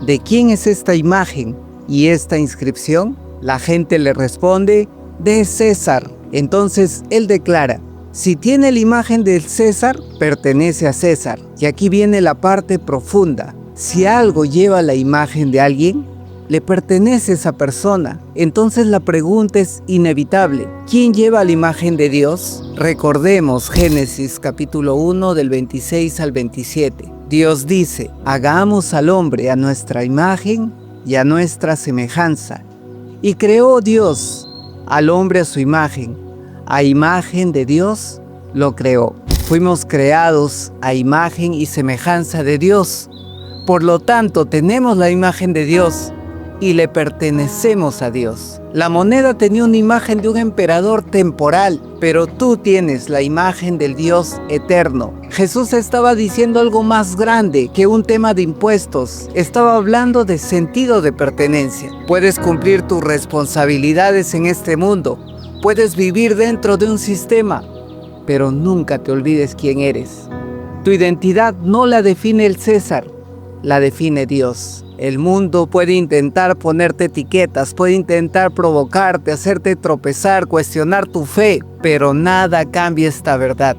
¿de quién es esta imagen y esta inscripción? La gente le responde: de César. Entonces él declara: si tiene la imagen del César, pertenece a César. Y aquí viene la parte profunda: si algo lleva la imagen de alguien, le pertenece a esa persona. Entonces la pregunta es inevitable: ¿quién lleva la imagen de Dios? Recordemos Génesis capítulo 1 del 26 al 27. Dios dice: hagamos al hombre a nuestra imagen y a nuestra semejanza. Y creó Dios al hombre a su imagen. A imagen de Dios lo creó. Fuimos creados a imagen y semejanza de Dios. Por lo tanto, tenemos la imagen de Dios y le pertenecemos a Dios. La moneda tenía una imagen de un emperador temporal, pero tú tienes la imagen del Dios eterno. Jesús estaba diciendo algo más grande que un tema de impuestos. Estaba hablando de sentido de pertenencia. Puedes cumplir tus responsabilidades en este mundo. Puedes vivir dentro de un sistema, pero nunca te olvides quién eres. Tu identidad no la define el César, la define Dios. El mundo puede intentar ponerte etiquetas, puede intentar provocarte, hacerte tropezar, cuestionar tu fe, pero nada cambia esta verdad.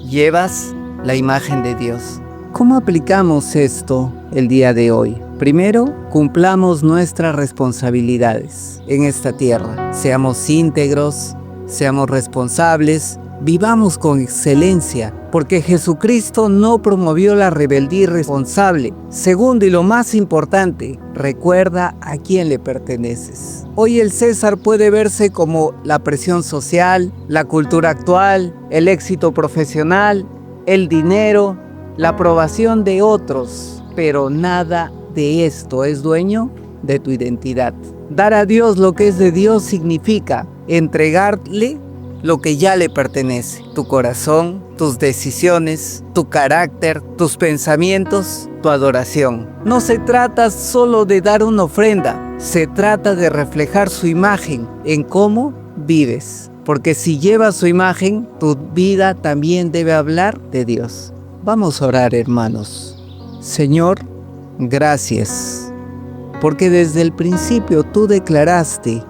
Llevas la imagen de Dios. ¿Cómo aplicamos esto el día de hoy? Primero, cumplamos nuestras responsabilidades en esta tierra. Seamos íntegros, seamos responsables, vivamos con excelencia, porque Jesucristo no promovió la rebeldía irresponsable. Segundo, y lo más importante, recuerda a quién le perteneces. Hoy el César puede verse como la presión social, la cultura actual, el éxito profesional, el dinero, la aprobación de otros, pero nada de esto es dueño de tu identidad. Dar a Dios lo que es de Dios significa entregarle lo que ya le pertenece: tu corazón, tus decisiones, tu carácter, tus pensamientos, tu adoración. No se trata solo de dar una ofrenda, se trata de reflejar su imagen en cómo vives. Porque si llevas su imagen, tu vida también debe hablar de Dios. Vamos a orar, hermanos. Señor, gracias porque desde el principio tú declaraste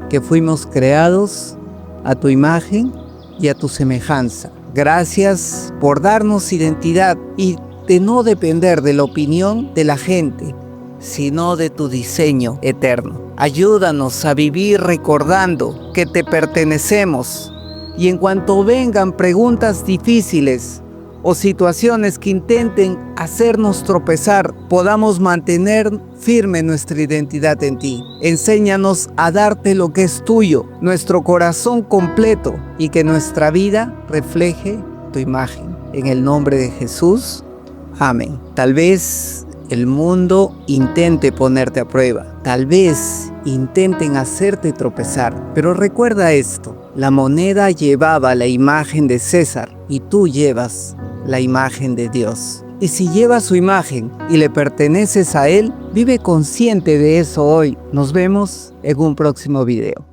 que fuimos creados a tu imagen y a tu semejanza. Gracias por darnos identidad y de no depender de la opinión de la gente, sino de tu diseño eterno. Ayúdanos a vivir recordando que te pertenecemos, y en cuanto vengan preguntas difíciles o situaciones que intenten hacernos tropezar, podamos mantener firme nuestra identidad en ti. Enséñanos a darte lo que es tuyo, nuestro corazón completo, y que nuestra vida refleje tu imagen. En el nombre de Jesús, amén. Tal vez el mundo intente ponerte a prueba, tal vez intenten hacerte tropezar, pero recuerda esto: la moneda llevaba la imagen de César y tú llevas la imagen de Dios. Y si llevas su imagen y le perteneces a Él, vive consciente de eso hoy. Nos vemos en un próximo video.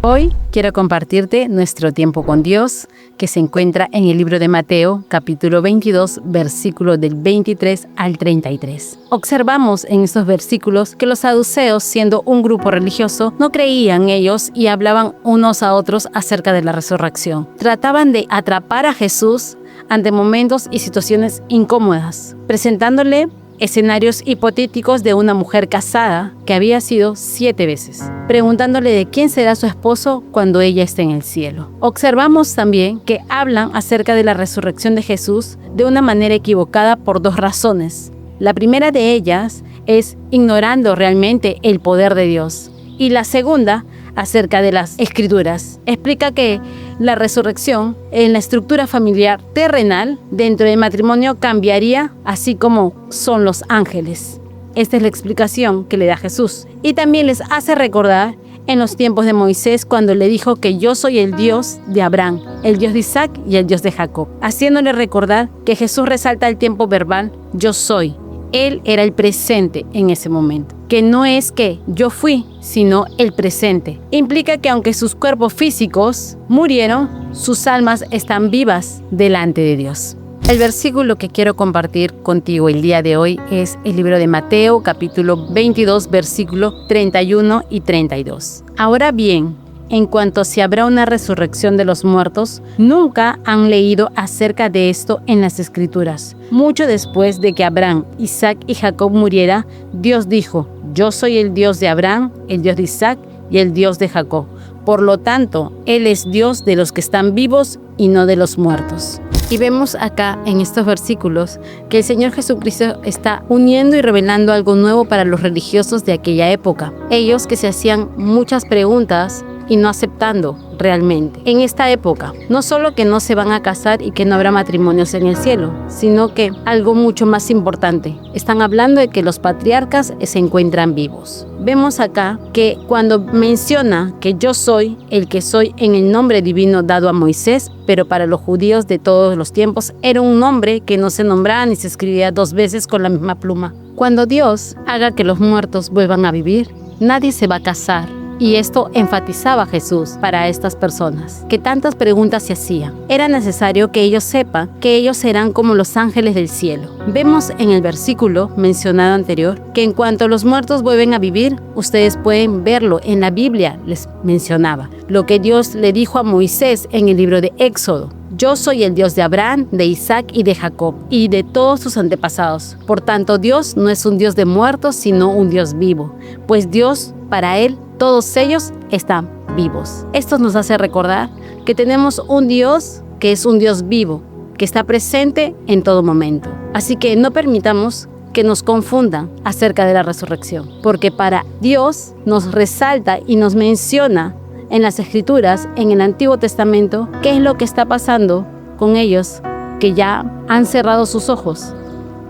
Hoy quiero compartirte nuestro tiempo con Dios, que se encuentra en el libro de Mateo, capítulo 22, versículo del 23 al 33. Observamos en estos versículos que los saduceos, siendo un grupo religioso, no creían ellos y hablaban unos a otros acerca de la resurrección. Trataban de atrapar a Jesús ante momentos y situaciones incómodas, presentándole escenarios hipotéticos de una mujer casada que había sido 7 veces, preguntándole de quién será su esposo cuando ella esté en el cielo. Observamos también que hablan acerca de la resurrección de Jesús de una manera equivocada por 2 razones. La primera de ellas es ignorando realmente el poder de Dios, y la segunda acerca de las Escrituras. Explica que la resurrección en la estructura familiar terrenal dentro del matrimonio cambiaría, así como son los ángeles. Esta es la explicación que le da Jesús. Y también les hace recordar en los tiempos de Moisés, cuando le dijo que yo soy el Dios de Abraham, el Dios de Isaac y el Dios de Jacob, haciéndole recordar que Jesús resalta el tiempo verbal yo soy. Él era el presente en ese momento, que no es que yo fui, sino el presente. Implica que aunque sus cuerpos físicos murieron, sus almas están vivas delante de Dios. El versículo que quiero compartir contigo el día de hoy es el libro de Mateo, capítulo 22, versículo 31 y 32. Ahora bien, en cuanto si habrá una resurrección de los muertos, nunca han leído acerca de esto en las Escrituras. Mucho después de que Abraham, Isaac y Jacob muriera, Dios dijo, yo soy el Dios de Abraham, el Dios de Isaac y el Dios de Jacob. Por lo tanto, Él es Dios de los que están vivos y no de los muertos. Y vemos acá en estos versículos que el Señor Jesucristo está uniendo y revelando algo nuevo para los religiosos de aquella época. Ellos que se hacían muchas preguntas y no aceptando realmente. En esta época, no solo que no se van a casar y que no habrá matrimonios en el cielo, sino que algo mucho más importante. Están hablando de que los patriarcas se encuentran vivos. Vemos acá que cuando menciona que yo soy el que soy en el nombre divino dado a Moisés, pero para los judíos de todos los tiempos era un nombre que no se nombraba ni se escribía 2 veces con la misma pluma. Cuando Dios haga que los muertos vuelvan a vivir, nadie se va a casar. Y esto enfatizaba Jesús para estas personas, que tantas preguntas se hacían. Era necesario que ellos sepan que ellos serán como los ángeles del cielo. Vemos en el versículo mencionado anterior que en cuanto los muertos vuelven a vivir, ustedes pueden verlo en la Biblia, les mencionaba. Lo que Dios le dijo a Moisés en el libro de Éxodo. Yo soy el Dios de Abraham, de Isaac y de Jacob, y de todos sus antepasados. Por tanto, Dios no es un Dios de muertos, sino un Dios vivo. Pues Dios, para Él, todos ellos están vivos. Esto nos hace recordar que tenemos un Dios que es un Dios vivo, que está presente en todo momento. Así que no permitamos que nos confundan acerca de la resurrección, porque para Dios nos resalta y nos menciona en las Escrituras, en el Antiguo Testamento, qué es lo que está pasando con ellos que ya han cerrado sus ojos,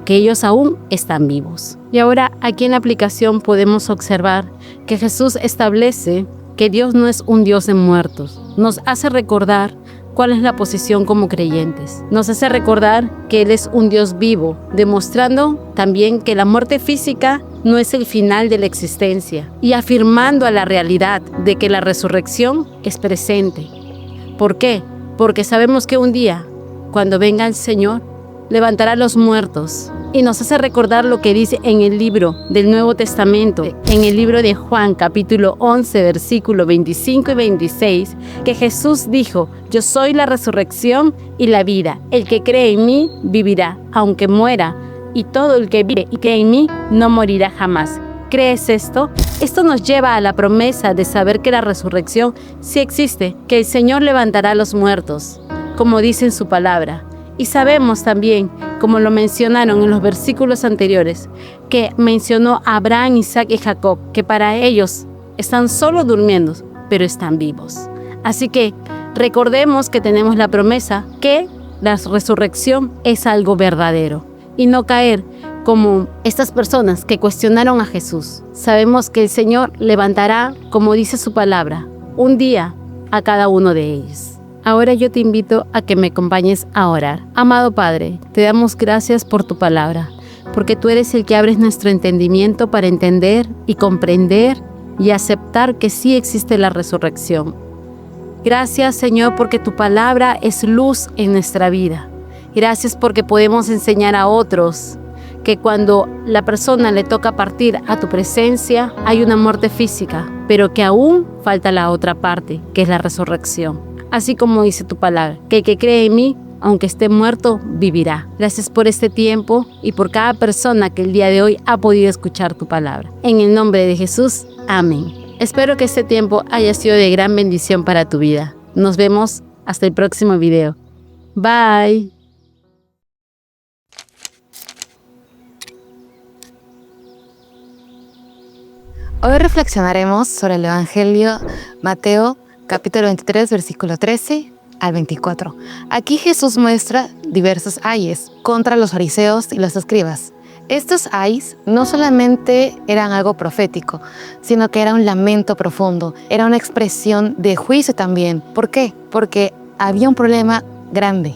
que ellos aún están vivos. Y ahora aquí en la aplicación podemos observar que Jesús establece que Dios no es un Dios de muertos. Nos hace recordar cuál es la posición como creyentes. Nos hace recordar que Él es un Dios vivo, demostrando también que la muerte física no es el final de la existencia y afirmando a la realidad de que la resurrección es presente. ¿Por qué? Porque sabemos que un día cuando venga el Señor, levantará a los muertos. Y nos hace recordar lo que dice en el libro del Nuevo Testamento, en el libro de Juan, capítulo 11, versículos 25 y 26, que Jesús dijo: yo soy la resurrección y la vida. El que cree en mí vivirá, aunque muera, y todo el que vive y cree en mí no morirá jamás. ¿Crees esto? Esto nos lleva a la promesa de saber que la resurrección sí existe, que el Señor levantará a los muertos, como dice en su palabra. Y sabemos también, como lo mencionaron en los versículos anteriores, que mencionó a Abraham, Isaac y Jacob, que para ellos están solo durmiendo, pero están vivos. Así que recordemos que tenemos la promesa que la resurrección es algo verdadero y no caer como estas personas que cuestionaron a Jesús. Sabemos que el Señor levantará, como dice su palabra, un día a cada uno de ellos. Ahora yo te invito a que me acompañes a orar. Amado Padre, te damos gracias por tu palabra, porque tú eres el que abres nuestro entendimiento para entender y comprender y aceptar que sí existe la resurrección. Gracias, Señor, porque tu palabra es luz en nuestra vida. Gracias porque podemos enseñar a otros que cuando la persona le toca partir a tu presencia, hay una muerte física, pero que aún falta la otra parte, que es la resurrección. Así como dice tu palabra, que el que cree en mí, aunque esté muerto, vivirá. Gracias por este tiempo y por cada persona que el día de hoy ha podido escuchar tu palabra. En el nombre de Jesús, amén. Espero que este tiempo haya sido de gran bendición para tu vida. Nos vemos hasta el próximo video. Bye. Hoy reflexionaremos sobre el Evangelio Mateo, capítulo 23, versículo 13 al 24. Aquí Jesús muestra diversos ayes contra los fariseos y los escribas. Estos ayes no solamente eran algo profético, sino que era un lamento profundo, era una expresión de juicio también. ¿Por qué? Porque había un problema grande,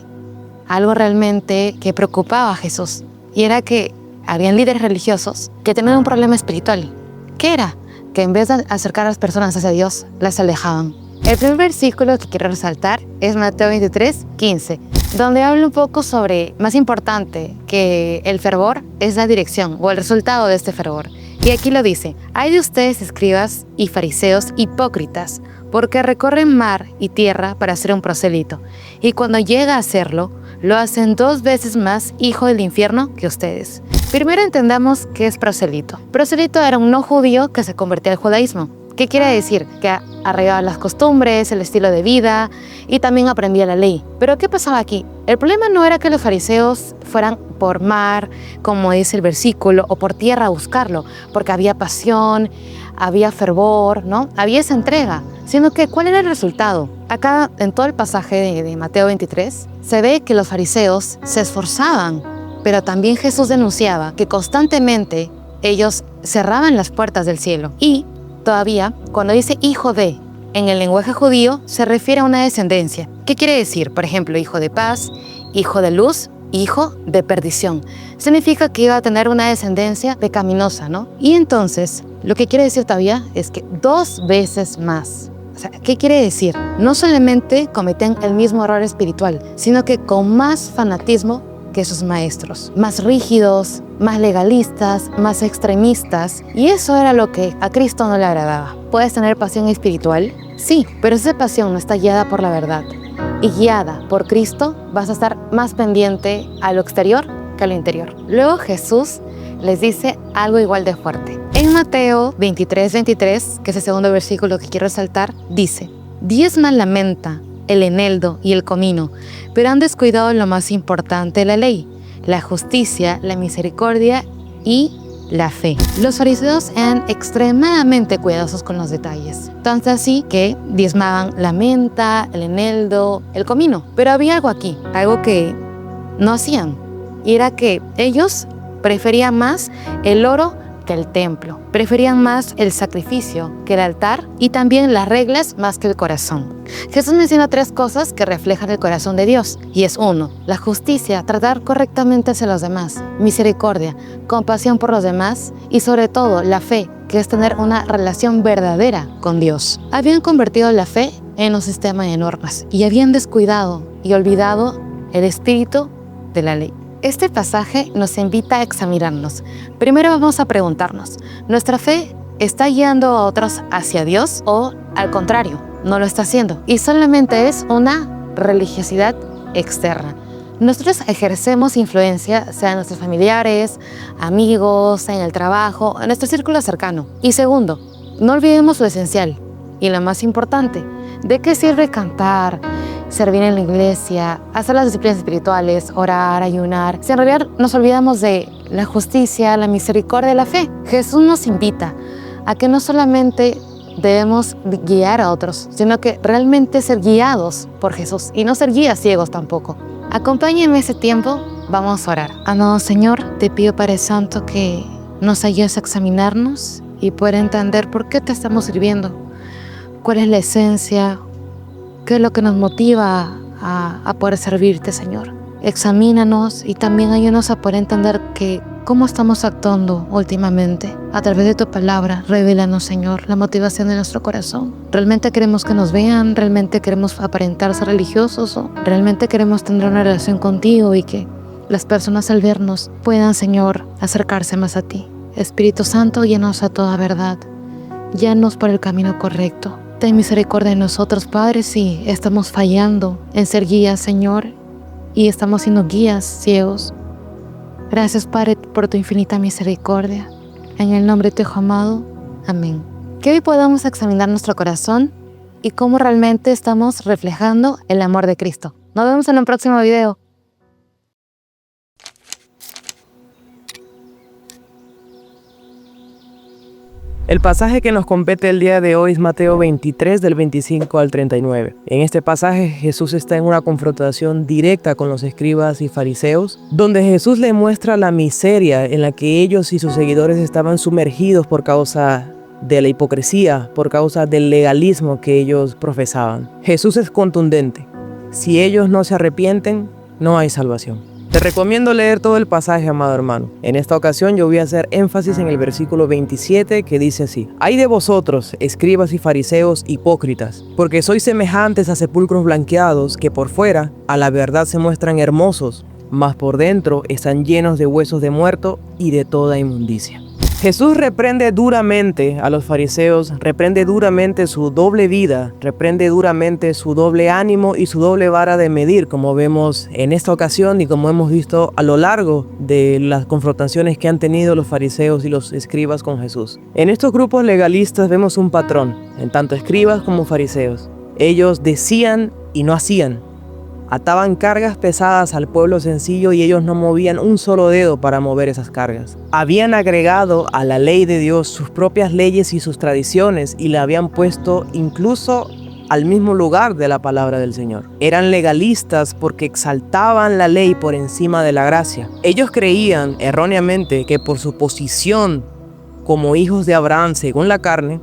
algo realmente que preocupaba a Jesús, y era que habían líderes religiosos que tenían un problema espiritual. ¿Qué era? Que en vez de acercar a las personas hacia Dios, las alejaban. El primer versículo que quiero resaltar es Mateo 23, 15, donde habla un poco sobre, más importante que el fervor, es la dirección o el resultado de este fervor. Y aquí lo dice: hay de ustedes, escribas y fariseos hipócritas, porque recorren mar y tierra para ser un prosélito, y cuando llega a hacerlo, lo hacen 2 veces más hijo del infierno que ustedes. Primero entendamos qué es prosélito. Prosélito era un no judío que se convertía al judaísmo. ¿Qué quiere decir? Que arraigaba las costumbres, el estilo de vida y también aprendía la ley. Pero ¿qué pasaba aquí? El problema no era que los fariseos fueran por mar, como dice el versículo, o por tierra a buscarlo, porque había pasión, había fervor, ¿no? Había esa entrega, sino que ¿cuál era el resultado? Acá, en todo el pasaje de Mateo 23, se ve que los fariseos se esforzaban, pero también Jesús denunciaba que constantemente ellos cerraban las puertas del cielo. Y todavía, cuando dice hijo de, en el lenguaje judío se refiere a una descendencia. ¿Qué quiere decir? Por ejemplo, hijo de paz, hijo de luz, hijo de perdición. Significa que iba a tener una descendencia pecaminosa, ¿no? Y entonces, lo que quiere decir todavía es que 2 veces más. O sea, ¿qué quiere decir? No solamente cometen el mismo error espiritual, sino que con más fanatismo que sus maestros, más rígidos, más legalistas, más extremistas, y eso era lo que a Cristo no le agradaba. ¿Puedes tener pasión espiritual? Sí, pero esa pasión no está guiada por la verdad, y guiada por Cristo vas a estar más pendiente a lo exterior que a lo interior. Luego Jesús les dice algo igual de fuerte. En Mateo 23, 23, que es el segundo versículo que quiero resaltar, dice: diezman la menta, el eneldo y el comino, pero han descuidado lo más importante de la ley, la justicia, la misericordia y la fe. Los fariseos eran extremadamente cuidadosos con los detalles, tanto así que diezmaban la menta, el eneldo, el comino. Pero había algo aquí, algo que no hacían, y era que ellos preferían más el oro que el templo, preferían más el sacrificio que el altar, y también las reglas más que el corazón. Jesús menciona 3 cosas que reflejan el corazón de Dios, y es 1, la justicia, tratar correctamente hacia los demás, misericordia, compasión por los demás, y sobre todo la fe, que es tener una relación verdadera con Dios. Habían convertido la fe en un sistema de normas y habían descuidado y olvidado el espíritu de la ley. Este pasaje nos invita a examinarnos. Primero vamos a preguntarnos, ¿nuestra fe está guiando a otros hacia Dios o al contrario, no lo está haciendo? Y solamente es una religiosidad externa. Nosotros ejercemos influencia, sea en nuestros familiares, amigos, en el trabajo, en nuestro círculo cercano. Y segundo, no olvidemos lo esencial y lo más importante. ¿De qué sirve cantar, servir en la iglesia, hacer las disciplinas espirituales, orar, ayunar, si en realidad nos olvidamos de la justicia, la misericordia y la fe? Jesús nos invita a que no solamente debemos guiar a otros, sino que realmente ser guiados por Jesús y no ser guías ciegos tampoco. Acompáñenme ese tiempo, vamos a orar. Amado Señor, te pido, Padre Santo, que nos ayudes a examinarnos y poder entender por qué te estamos sirviendo, cuál es la esencia, qué es lo que nos motiva a poder servirte, Señor. Examínanos y también ayúdanos a poder entender que cómo estamos actuando últimamente. A través de tu palabra, revélanos, Señor, la motivación de nuestro corazón. ¿Realmente queremos que nos vean? ¿Realmente queremos aparentar ser religiosos? ¿O realmente queremos tener una relación contigo y que las personas al vernos puedan, Señor, acercarse más a ti? Espíritu Santo, llénanos a toda verdad. Guíanos por el camino correcto. Ten misericordia de nosotros, Padre, si estamos fallando en ser guías, Señor, y estamos siendo guías ciegos. Gracias, Padre, por tu infinita misericordia. En el nombre de tu Hijo amado. Amén. Que hoy podamos examinar nuestro corazón y cómo realmente estamos reflejando el amor de Cristo. Nos vemos en un próximo video. El pasaje que nos compete el día de hoy es Mateo 23 del 25 al 39. En este pasaje Jesús está en una confrontación directa con los escribas y fariseos, donde Jesús le muestra la miseria en la que ellos y sus seguidores estaban sumergidos por causa de la hipocresía, por causa del legalismo que ellos profesaban. Jesús es contundente. Si ellos no se arrepienten, no hay salvación. Te recomiendo leer todo el pasaje, amado hermano. En esta ocasión yo voy a hacer énfasis en el versículo 27 que dice así: «Ay de vosotros, escribas y fariseos hipócritas, porque sois semejantes a sepulcros blanqueados que por fuera a la verdad se muestran hermosos, mas por dentro están llenos de huesos de muerto y de toda inmundicia». Jesús reprende duramente a los fariseos, reprende duramente su doble vida, reprende duramente su doble ánimo y su doble vara de medir, como vemos en esta ocasión y como hemos visto a lo largo de las confrontaciones que han tenido los fariseos y los escribas con Jesús. En estos grupos legalistas vemos un patrón, en tanto escribas como fariseos. Ellos decían y no hacían. Ataban cargas pesadas al pueblo sencillo y ellos no movían un solo dedo para mover esas cargas. Habían agregado a la ley de Dios sus propias leyes y sus tradiciones y la habían puesto incluso al mismo lugar de la palabra del Señor. Eran legalistas porque exaltaban la ley por encima de la gracia. Ellos creían erróneamente que por su posición como hijos de Abraham según la carne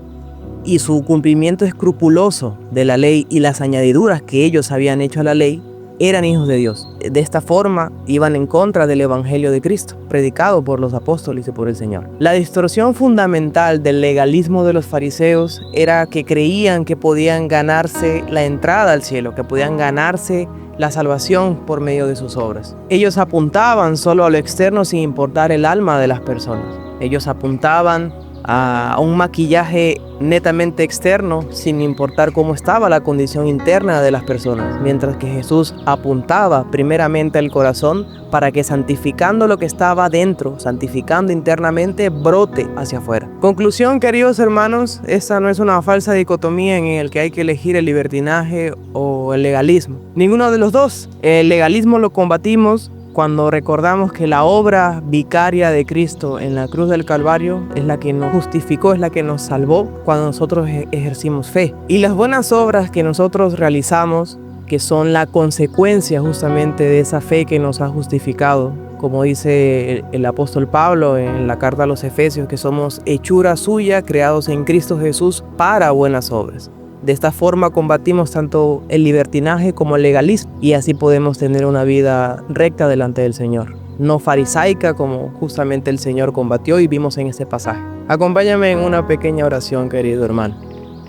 y su cumplimiento escrupuloso de la ley y las añadiduras que ellos habían hecho a la ley, eran hijos de Dios. De esta forma iban en contra del evangelio de Cristo, predicado por los apóstoles y por el Señor. La distorsión fundamental del legalismo de los fariseos era que creían que podían ganarse la entrada al cielo, que podían ganarse la salvación por medio de sus obras. Ellos apuntaban solo a lo externo sin importar el alma de las personas. Ellos apuntaban a un maquillaje netamente externo sin importar cómo estaba la condición interna de las personas, mientras que Jesús apuntaba primeramente al corazón para que santificando lo que estaba dentro, santificando internamente, brote hacia afuera. Conclusión, queridos hermanos, esta no es una falsa dicotomía en el que hay que elegir el libertinaje o el legalismo. Ninguno de los dos. El legalismo lo combatimos cuando recordamos que la obra vicaria de Cristo en la cruz del Calvario es la que nos justificó, es la que nos salvó cuando nosotros ejercimos fe. Y las buenas obras que nosotros realizamos, que son la consecuencia justamente de esa fe que nos ha justificado, como dice el apóstol Pablo en la carta a los Efesios, que somos hechura suya, creados en Cristo Jesús para buenas obras. De esta forma combatimos tanto el libertinaje como el legalismo y así podemos tener una vida recta delante del Señor, no farisaica como justamente el Señor combatió y vimos en este pasaje. Acompáñame en una pequeña oración, querido hermano.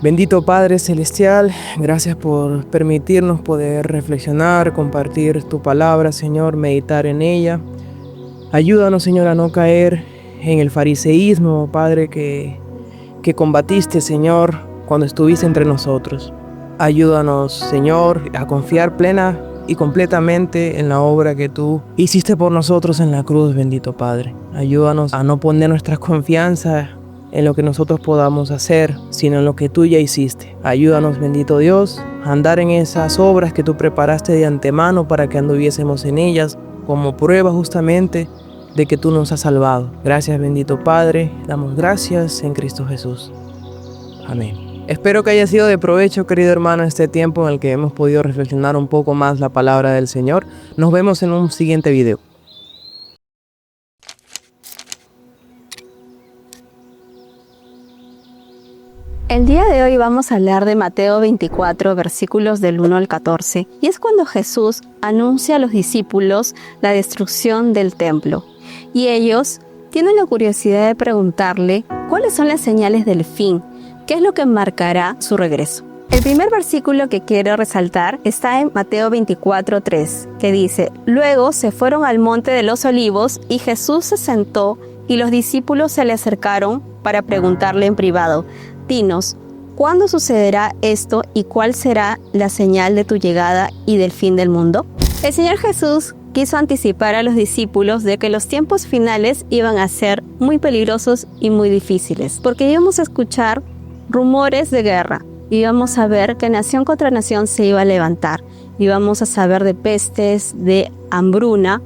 Bendito Padre Celestial, gracias por permitirnos poder reflexionar, compartir tu palabra, Señor, meditar en ella. Ayúdanos, Señor, a no caer en el fariseísmo, Padre, que combatiste, Señor, cuando estuviste entre nosotros. Ayúdanos, Señor, a confiar plena y completamente en la obra que tú hiciste por nosotros en la cruz, bendito Padre. Ayúdanos a no poner nuestra confianza en lo que nosotros podamos hacer, sino en lo que tú ya hiciste. Ayúdanos, bendito Dios, a andar en esas obras que tú preparaste de antemano para que anduviésemos en ellas como prueba justamente de que tú nos has salvado. Gracias, bendito Padre. Damos gracias en Cristo Jesús. Amén. Espero que haya sido de provecho, querido hermano, este tiempo en el que hemos podido reflexionar un poco más la palabra del Señor. Nos vemos en un siguiente video. El día de hoy vamos a hablar de Mateo 24, versículos del 1 al 14, y es cuando Jesús anuncia a los discípulos la destrucción del templo. Y ellos tienen la curiosidad de preguntarle cuáles son las señales del fin, qué es lo que marcará su regreso. El primer versículo que quiero resaltar está en Mateo 24:3, que dice: Luego se fueron al monte de los olivos y Jesús se sentó y los discípulos se le acercaron para preguntarle en privado: Dinos, ¿cuándo sucederá esto y cuál será la señal de tu llegada y del fin del mundo? El Señor Jesús quiso anticipar a los discípulos de que los tiempos finales iban a ser muy peligrosos y muy difíciles, porque íbamos a escuchar rumores de guerra, íbamos a ver que nación contra nación se iba a levantar, íbamos a saber de pestes, de hambruna,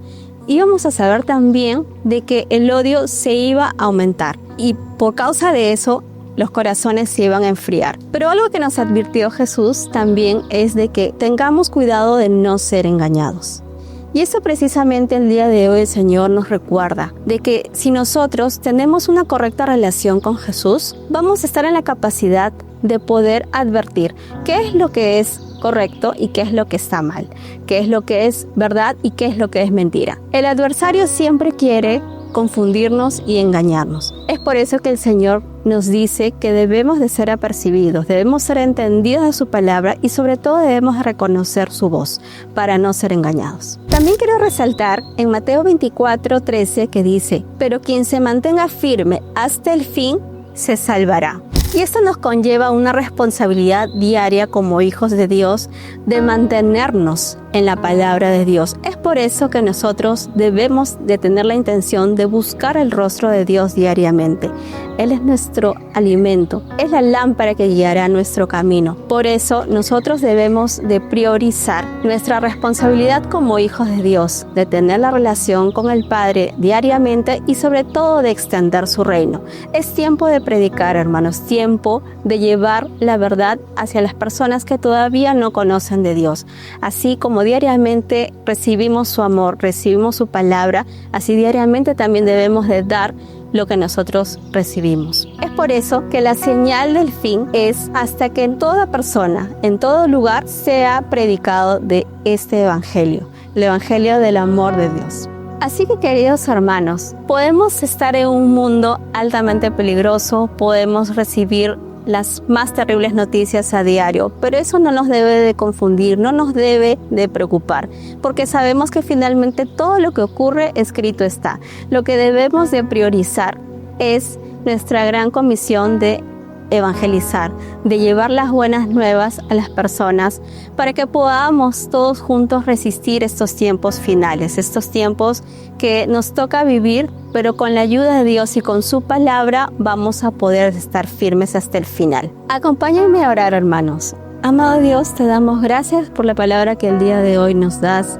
íbamos a saber también de que el odio se iba a aumentar y por causa de eso los corazones se iban a enfriar. Pero algo que nos advirtió Jesús también es de que tengamos cuidado de no ser engañados. Y eso precisamente el día de hoy el Señor nos recuerda, de que si nosotros tenemos una correcta relación con Jesús, vamos a estar en la capacidad de poder advertir qué es lo que es correcto y qué es lo que está mal, qué es lo que es verdad y qué es lo que es mentira. El adversario siempre quiere confundirnos y engañarnos. Es por eso que el Señor nos dice que debemos de ser apercibidos, debemos ser entendidos de su palabra y sobre todo debemos reconocer su voz para no ser engañados. También quiero resaltar en Mateo 24:13 que dice: pero quien se mantenga firme hasta el fin se salvará. Y esto nos conlleva una responsabilidad diaria como hijos de Dios de mantenernos en la palabra de Dios. Es por eso que nosotros debemos de tener la intención de buscar el rostro de Dios diariamente. Él es nuestro alimento, es la lámpara que guiará nuestro camino. Por eso nosotros debemos de priorizar nuestra responsabilidad como hijos de Dios, de tener la relación con el Padre diariamente y sobre todo de extender su reino. Es tiempo de predicar, hermanos, tiempo de llevar la verdad hacia las personas que todavía no conocen de Dios. Así como diariamente recibimos su amor, recibimos su palabra, así diariamente también debemos de dar lo que nosotros recibimos. Es por eso que la señal del fin es hasta que en toda persona, en todo lugar, sea predicado de este evangelio, el evangelio del amor de Dios. Así que, queridos hermanos, podemos estar en un mundo altamente peligroso, podemos recibir las más terribles noticias a diario, pero eso no nos debe de confundir, no nos debe de preocupar, porque sabemos que finalmente todo lo que ocurre escrito está. Lo que debemos de priorizar es nuestra gran comisión de evangelizar, de llevar las buenas nuevas a las personas para que podamos todos juntos resistir estos tiempos finales, estos tiempos que nos toca vivir, pero con la ayuda de Dios y con su palabra vamos a poder estar firmes hasta el final. Acompáñenme a orar, hermanos. Amado Dios, te damos gracias por la palabra que el día de hoy nos das.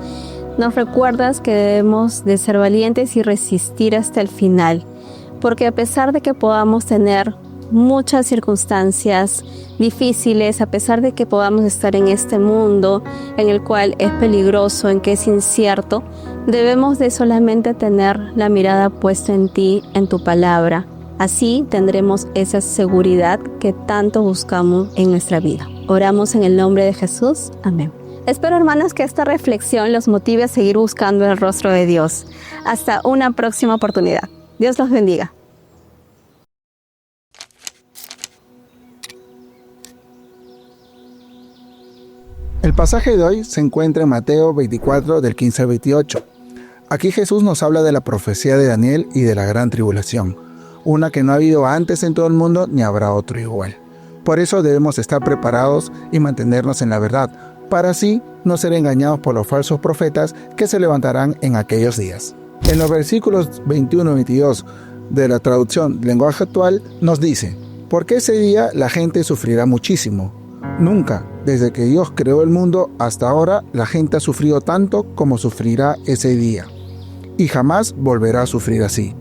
Nos recuerdas que debemos de ser valientes y resistir hasta el final, porque a pesar de que podamos tener muchas circunstancias difíciles, a pesar de que podamos estar en este mundo en el cual es peligroso, en que es incierto, debemos de solamente tener la mirada puesta en ti, en tu palabra. Así tendremos esa seguridad que tanto buscamos en nuestra vida. Oramos en el nombre de Jesús. Amén. Espero, hermanos, que esta reflexión los motive a seguir buscando el rostro de Dios. Hasta una próxima oportunidad. Dios los bendiga. El pasaje de hoy se encuentra en Mateo 24 del 15 al 28. Aquí Jesús nos habla de la profecía de Daniel y de la gran tribulación, una que no ha habido antes en todo el mundo ni habrá otro igual. Por eso debemos estar preparados y mantenernos en la verdad, para así no ser engañados por los falsos profetas que se levantarán en aquellos días. En los versículos 21 y 22 de la traducción lenguaje actual nos dice: porque ese día la gente sufrirá muchísimo. Nunca, desde que Dios creó el mundo hasta ahora, la gente ha sufrido tanto como sufrirá ese día. Y jamás volverá a sufrir así.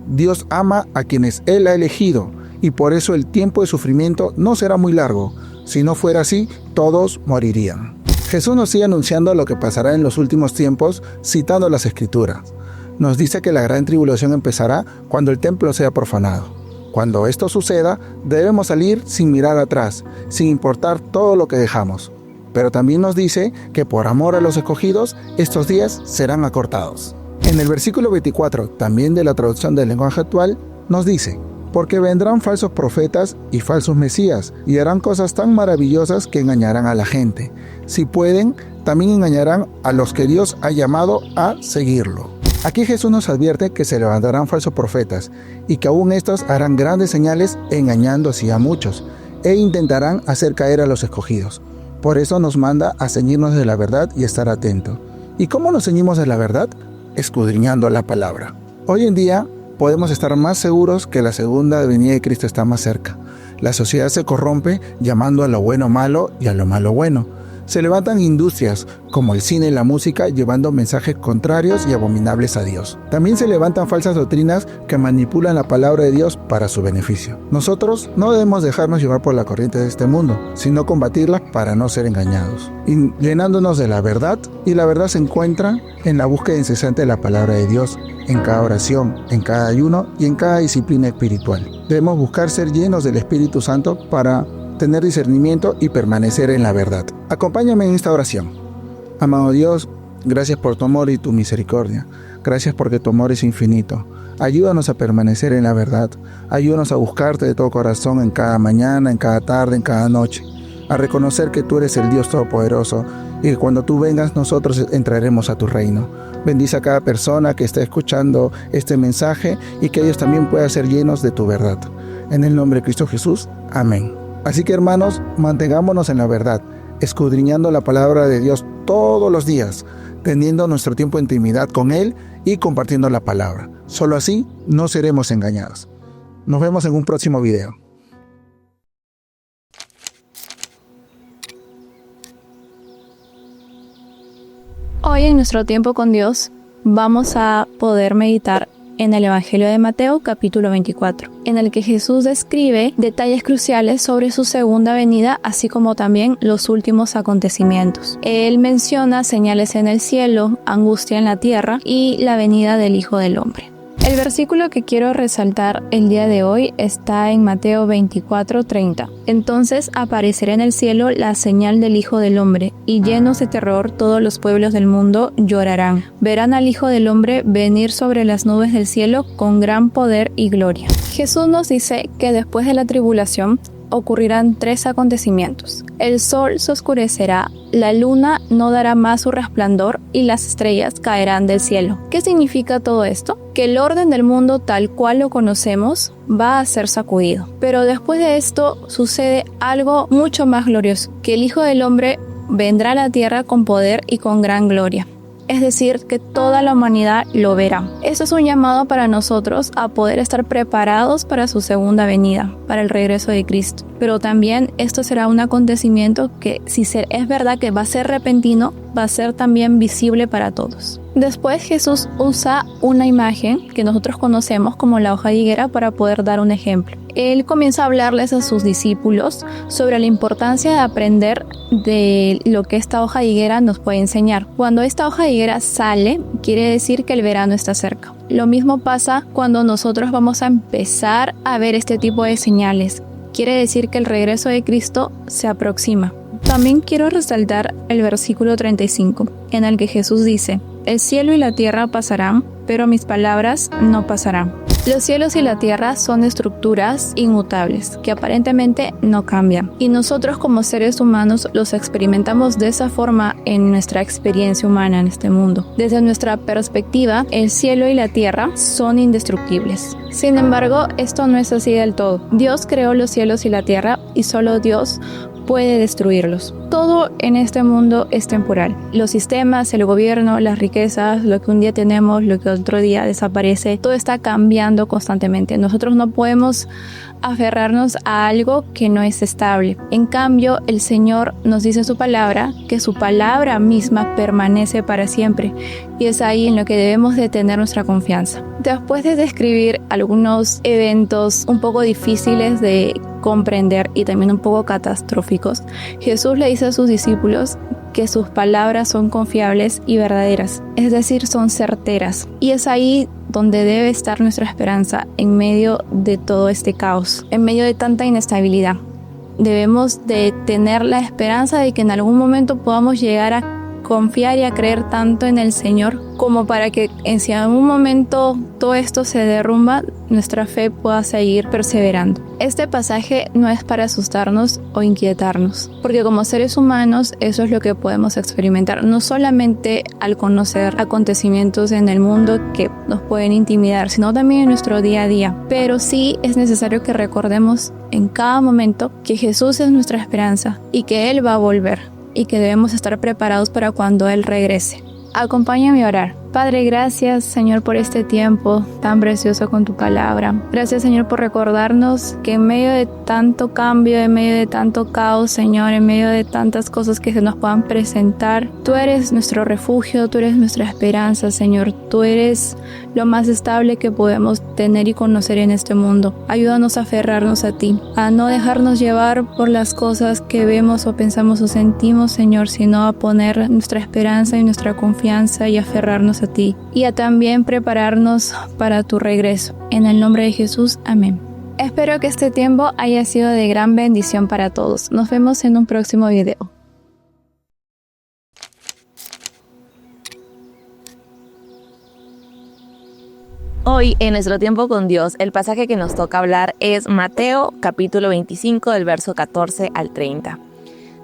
Dios ama a quienes Él ha elegido, y por eso el tiempo de sufrimiento no será muy largo. Si no fuera así, todos morirían. Jesús nos sigue anunciando lo que pasará en los últimos tiempos, citando las Escrituras. Nos dice que la gran tribulación empezará cuando el templo sea profanado. Cuando esto suceda, debemos salir sin mirar atrás, sin importar todo lo que dejamos. Pero también nos dice que por amor a los escogidos, estos días serán acortados. En el versículo 24, también de la traducción del lenguaje actual, nos dice: porque vendrán falsos profetas y falsos mesías, y harán cosas tan maravillosas que engañarán a la gente. Si pueden, también engañarán a los que Dios ha llamado a seguirlo. Aquí Jesús nos advierte que se levantarán falsos profetas, y que aún estos harán grandes señales engañando así a muchos, e intentarán hacer caer a los escogidos. Por eso nos manda a ceñirnos de la verdad y estar atentos. ¿Y cómo nos ceñimos de la verdad? Escudriñando la palabra. Hoy en día podemos estar más seguros que la segunda venida de Cristo está más cerca. La sociedad se corrompe llamando a lo bueno malo y a lo malo bueno. Se levantan industrias como el cine y la música llevando mensajes contrarios y abominables a Dios. También se levantan falsas doctrinas que manipulan la palabra de Dios para su beneficio. Nosotros no debemos dejarnos llevar por la corriente de este mundo, sino combatirla para no ser engañados, y llenándonos de la verdad, y la verdad se encuentra en la búsqueda incesante de la palabra de Dios, en cada oración, en cada ayuno y en cada disciplina espiritual. Debemos buscar ser llenos del Espíritu Santo para tener discernimiento y permanecer en la verdad. Acompáñame en esta oración. Amado Dios, gracias por tu amor y tu misericordia. Gracias porque tu amor es infinito. Ayúdanos a permanecer en la verdad. Ayúdanos a buscarte de todo corazón en cada mañana, en cada tarde, en cada noche. A reconocer que tú eres el Dios Todopoderoso y que cuando tú vengas nosotros entraremos a tu reino. Bendice a cada persona que esté escuchando este mensaje y que ellos también puedan ser llenos de tu verdad. En el nombre de Cristo Jesús. Amén. Así que hermanos, mantengámonos en la verdad, escudriñando la palabra de Dios todos los días, teniendo nuestro tiempo de intimidad con Él y compartiendo la palabra. Solo así no seremos engañados. Nos vemos en un próximo video. Hoy en nuestro tiempo con Dios vamos a poder meditar en el Evangelio de Mateo capítulo 24, en el que Jesús describe detalles cruciales sobre su segunda venida, así como también los últimos acontecimientos. Él menciona señales en el cielo, angustia en la tierra y la venida del Hijo del Hombre. El versículo que quiero resaltar el día de hoy está en Mateo 24:30. Entonces aparecerá en el cielo la señal del Hijo del Hombre, y llenos de terror todos los pueblos del mundo llorarán. Verán al Hijo del Hombre venir sobre las nubes del cielo con gran poder y gloria. Jesús nos dice que después de la tribulación ocurrirán 3 acontecimientos. El sol se oscurecerá, la luna no dará más su resplandor y las estrellas caerán del cielo. ¿Qué significa todo esto? Que el orden del mundo tal cual lo conocemos va a ser sacudido. Pero después de esto sucede algo mucho más glorioso, que el Hijo del Hombre vendrá a la tierra con poder y con gran gloria. Es decir, que toda la humanidad lo verá. Esto es un llamado para nosotros a poder estar preparados para su segunda venida, para el regreso de Cristo. Pero también esto será un acontecimiento que, si es verdad que va a ser repentino, va a ser también visible para todos. Después Jesús usa una imagen que nosotros conocemos como la hoja de higuera para poder dar un ejemplo. Él comienza a hablarles a sus discípulos sobre la importancia de aprender de lo que esta hoja de higuera nos puede enseñar. Cuando esta hoja de higuera sale, quiere decir que el verano está cerca. Lo mismo pasa cuando nosotros vamos a empezar a ver este tipo de señales. Quiere decir que el regreso de Cristo se aproxima. También quiero resaltar el versículo 35, en el que Jesús dice: el cielo y la tierra pasarán, pero mis palabras no pasarán. Los cielos y la tierra son estructuras inmutables que aparentemente no cambian. Y nosotros como seres humanos los experimentamos de esa forma en nuestra experiencia humana en este mundo. Desde nuestra perspectiva, el cielo y la tierra son indestructibles. Sin embargo, esto no es así del todo. Dios creó los cielos y la tierra y solo Dios puede destruirlos. Todo en este mundo es temporal. Los sistemas, el gobierno, las riquezas, lo que un día tenemos, lo que otro día desaparece, todo está cambiando constantemente. Nosotros no podemos aferrarnos a algo que no es estable. En cambio, el Señor nos dice en su palabra que su palabra misma permanece para siempre, y es ahí en lo que debemos de tener nuestra confianza. Después de describir algunos eventos un poco difíciles de comprender y también un poco catastróficos, Jesús le dice a sus discípulos que sus palabras son confiables y verdaderas, es decir, son certeras. Y es ahí donde debe estar nuestra esperanza en medio de todo este caos, en medio de tanta inestabilidad. Debemos de tener la esperanza de que en algún momento podamos llegar a confiar y a creer tanto en el Señor como para que si en algún momento todo esto se derrumba, nuestra fe pueda seguir perseverando. Este pasaje no es para asustarnos o inquietarnos, porque como seres humanos eso es lo que podemos experimentar, no solamente al conocer acontecimientos en el mundo que nos pueden intimidar, sino también en nuestro día a día. Pero sí es necesario que recordemos en cada momento que Jesús es nuestra esperanza y que Él va a volver, y que debemos estar preparados para cuando Él regrese. Acompáñame a orar. Padre, gracias, Señor, por este tiempo tan precioso con tu palabra. Gracias, Señor, por recordarnos que en medio de tanto cambio, en medio de tanto caos, Señor, en medio de tantas cosas que se nos puedan presentar, tú eres nuestro refugio, tú eres nuestra esperanza, Señor. Tú eres lo más estable que podemos tener y conocer en este mundo. Ayúdanos a aferrarnos a ti, a no dejarnos llevar por las cosas que vemos o pensamos o sentimos, Señor, sino a poner nuestra esperanza y nuestra confianza y aferrarnos a ti, y a también prepararnos para tu regreso. En el nombre de Jesús, amén. Espero que este tiempo haya sido de gran bendición para todos. Nos vemos en un próximo video. Hoy en nuestro tiempo con Dios, el pasaje que nos toca hablar es Mateo capítulo 25 del verso 14 al 30.